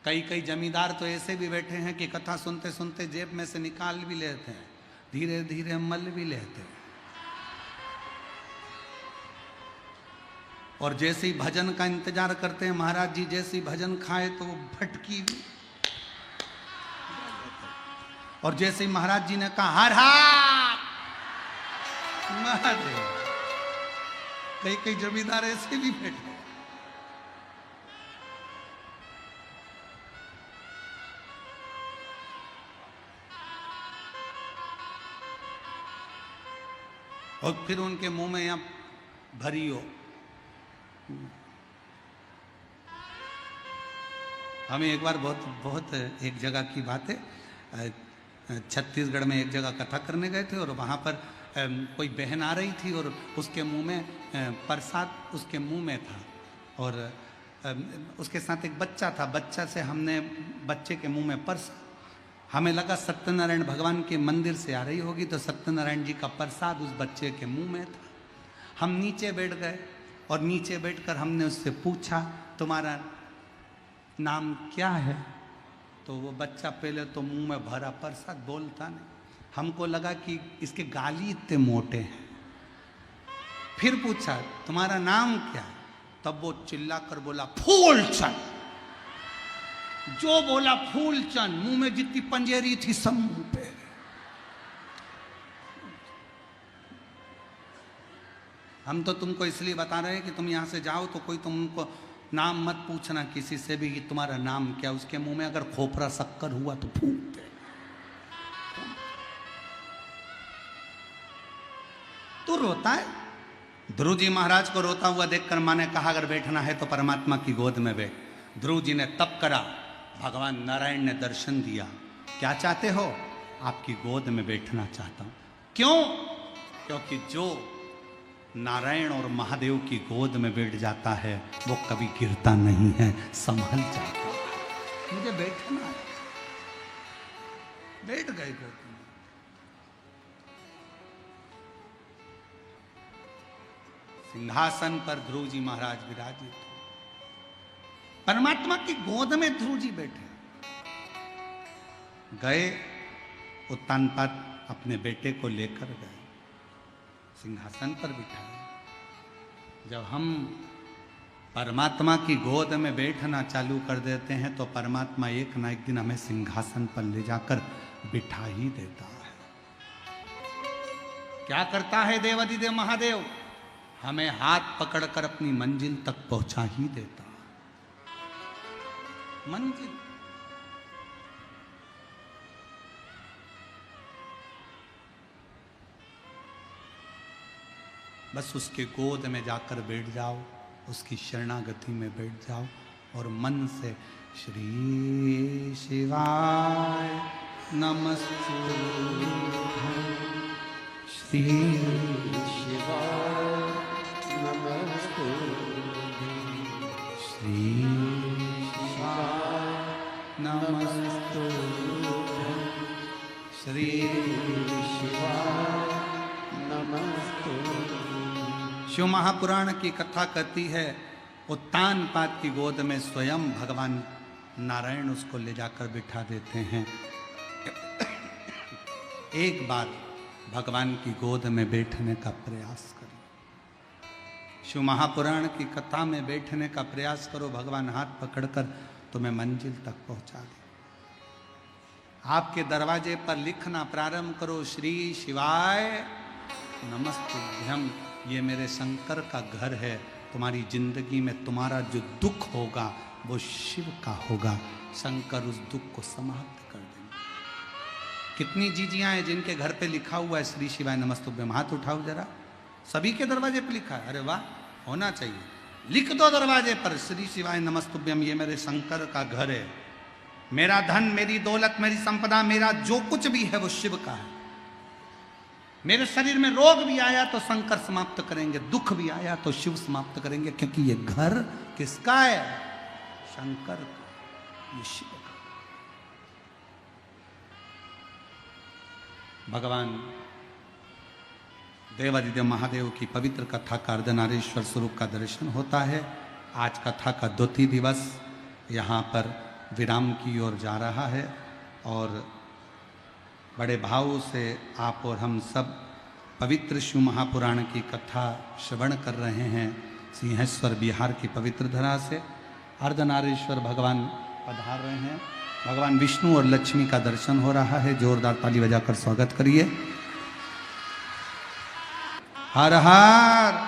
कई जमींदार तो ऐसे भी बैठे हैं कि कथा सुनते सुनते जेब में से निकाल भी लेते हैं, धीरे धीरे मल भी लेते हैं। और जैसे ही भजन का इंतजार करते हैं, महाराज जी जैसे ही भजन खाए तो वो भटकी भी, और जैसे ही महाराज जी ने कहा हर हाथ महादेव, कई जमींदार ऐसे भी बैठे। और फिर उनके मुंह में यहां भरी हो। हमें एक बार बहुत एक जगह की बात है, छत्तीसगढ़ में एक जगह कथा करने गए थे और वहाँ पर कोई बहन आ रही थी और उसके मुंह में प्रसाद उसके मुंह में था, और उसके साथ एक बच्चा था। बच्चा से हमने बच्चे के मुंह में प्रसाद, हमें लगा सत्यनारायण भगवान के मंदिर से आ रही होगी, तो सत्यनारायण जी का प्रसाद उस बच्चे के मुंह में था। हम नीचे बैठ गए और नीचे बैठकर हमने उससे पूछा तुम्हारा नाम क्या है, तो वो बच्चा पहले तो मुंह में भरा प्रसाद, बोलता नहीं। हमको लगा कि इसके गाली इतने मोटे हैं। फिर पूछा तुम्हारा नाम क्या है, तब वो चिल्लाकर बोला फूलचंद। जो बोला फूलचंद, मुंह में जितनी पंजेरी थी सब मुंह पे। हम तो तुमको इसलिए बता रहे हैं कि तुम यहां से जाओ तो कोई तुमको नाम मत पूछना किसी से भी कि तुम्हारा नाम क्या। उसके मुंह में अगर खोपरा शक्कर हुआ तो फूंक दे। तू रोता है। ध्रुव जी महाराज को रोता हुआ देखकर माँ ने कहा अगर बैठना है तो परमात्मा की गोद में बैठ। ध्रुव जी ने तप करा, भगवान नारायण ने दर्शन दिया। क्या चाहते हो? आपकी गोद में बैठना चाहता हूं। क्यों? क्योंकि जो नारायण और महादेव की गोद में बैठ जाता है वो कभी गिरता नहीं है, संभल जाता है। मुझे बैठना है। बैठ गए गोद में। सिंहासन पर ध्रुव जी महाराज विराजित, परमात्मा की गोद में ध्रुव जी बैठे। गए उत्तानपाद अपने बेटे को लेकर गए, सिंहासन पर बिठाए। जब हम परमात्मा की गोद में बैठना चालू कर देते हैं तो परमात्मा एक ना एक दिन हमें सिंहासन पर ले जाकर बिठा ही देता है। क्या करता है देवाधिदेव महादेव? हमें हाथ पकड़कर अपनी मंजिल तक पहुंचा ही देता है। मंजिल बस उसके गोद में जाकर बैठ जाओ, उसकी शरणागति में बैठ जाओ और मन से श्री शिवाय नमस्तुभ्यं, श्री शिवाय नमस्तुभ्यं, श्री शिवाय नमस्तुभ्यं, श्री शिवाय नमस्तुभ्यं। शिव महापुराण की कथा कहती है उत्तानपाद की गोद में स्वयं भगवान नारायण उसको ले जाकर बिठा देते हैं। एक बार भगवान की गोद में बैठने का प्रयास करो। शिव महापुराण की कथा में बैठने का प्रयास करो, भगवान हाथ पकड़कर तुम्हें मंजिल तक पहुंचा दे। आपके दरवाजे पर लिखना प्रारंभ करो, श्री शिवाय नमस्तुभ्यं, ये मेरे शंकर का घर है। तुम्हारी जिंदगी में तुम्हारा जो दुख होगा वो शिव का होगा। शंकर उस दुख को समाप्त कर देंगे। कितनी जीजियां हैं जिनके घर पे लिखा हुआ है श्री शिवाय नमस्तुभ्यं? हाथ उठाओ जरा। सभी के दरवाजे पे लिखा है? अरे वाह, होना चाहिए। लिख दो दरवाजे पर श्री शिवाय नमस्तुभ्यं, ये मेरे शंकर का घर है। मेरा धन, मेरी दौलत, मेरी संपदा, मेरा जो कुछ भी है वो शिव का है। मेरे शरीर में रोग भी आया तो शंकर समाप्त करेंगे, दुख भी आया तो शिव समाप्त करेंगे, क्योंकि ये घर किसका है? शंकर का, ये शिव का। भगवान देवादिदेव महादेव की पवित्र कथा का अर्धनारीश्वर स्वरूप का दर्शन होता है। आज कथा का द्वितीय दिवस यहाँ पर विराम की ओर जा रहा है और बड़े भाव से आप और हम सब पवित्र शिव महापुराण की कथा श्रवण कर रहे हैं। सिंहेश्वर बिहार की पवित्र धरा से अर्धनारीश्वर भगवान पधार रहे हैं। भगवान विष्णु और लक्ष्मी का दर्शन हो रहा है। जोरदार ताली बजाकर स्वागत करिए। हर हर।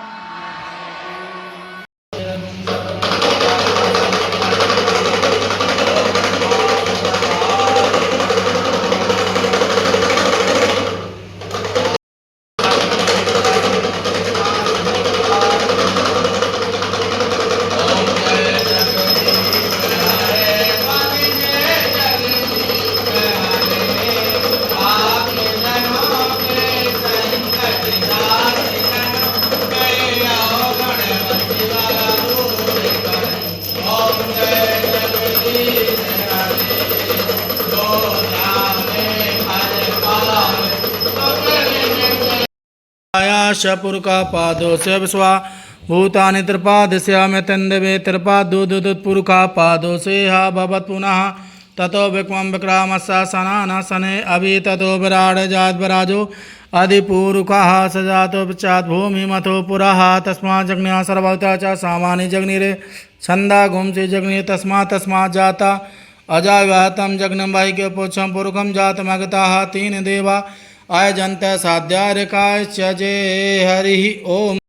पुरका पादो से विश्वा भूतानि त्रिपादस्यामि तन्देवे त्रिपादुदुत्पुरका पादो से हा भवत् पुनः ततो विक्रम विक्रामस्य सनान सने अभि ततो विराड जातवराजो अधिपूरुकः सजातो पश्चात् भूमिमथो पुरः तस्मात् जग्न्या सर्वभूता च सामानि जग्निरे छन्दा गुंसि जग्नि तस्मात् जाता अजाव्याहतं जग्नं वाहिके पुच्छं पुरुखं जातमगताः तीन देवा आयजन्त साध्यार्काश्च जय हरि ओम।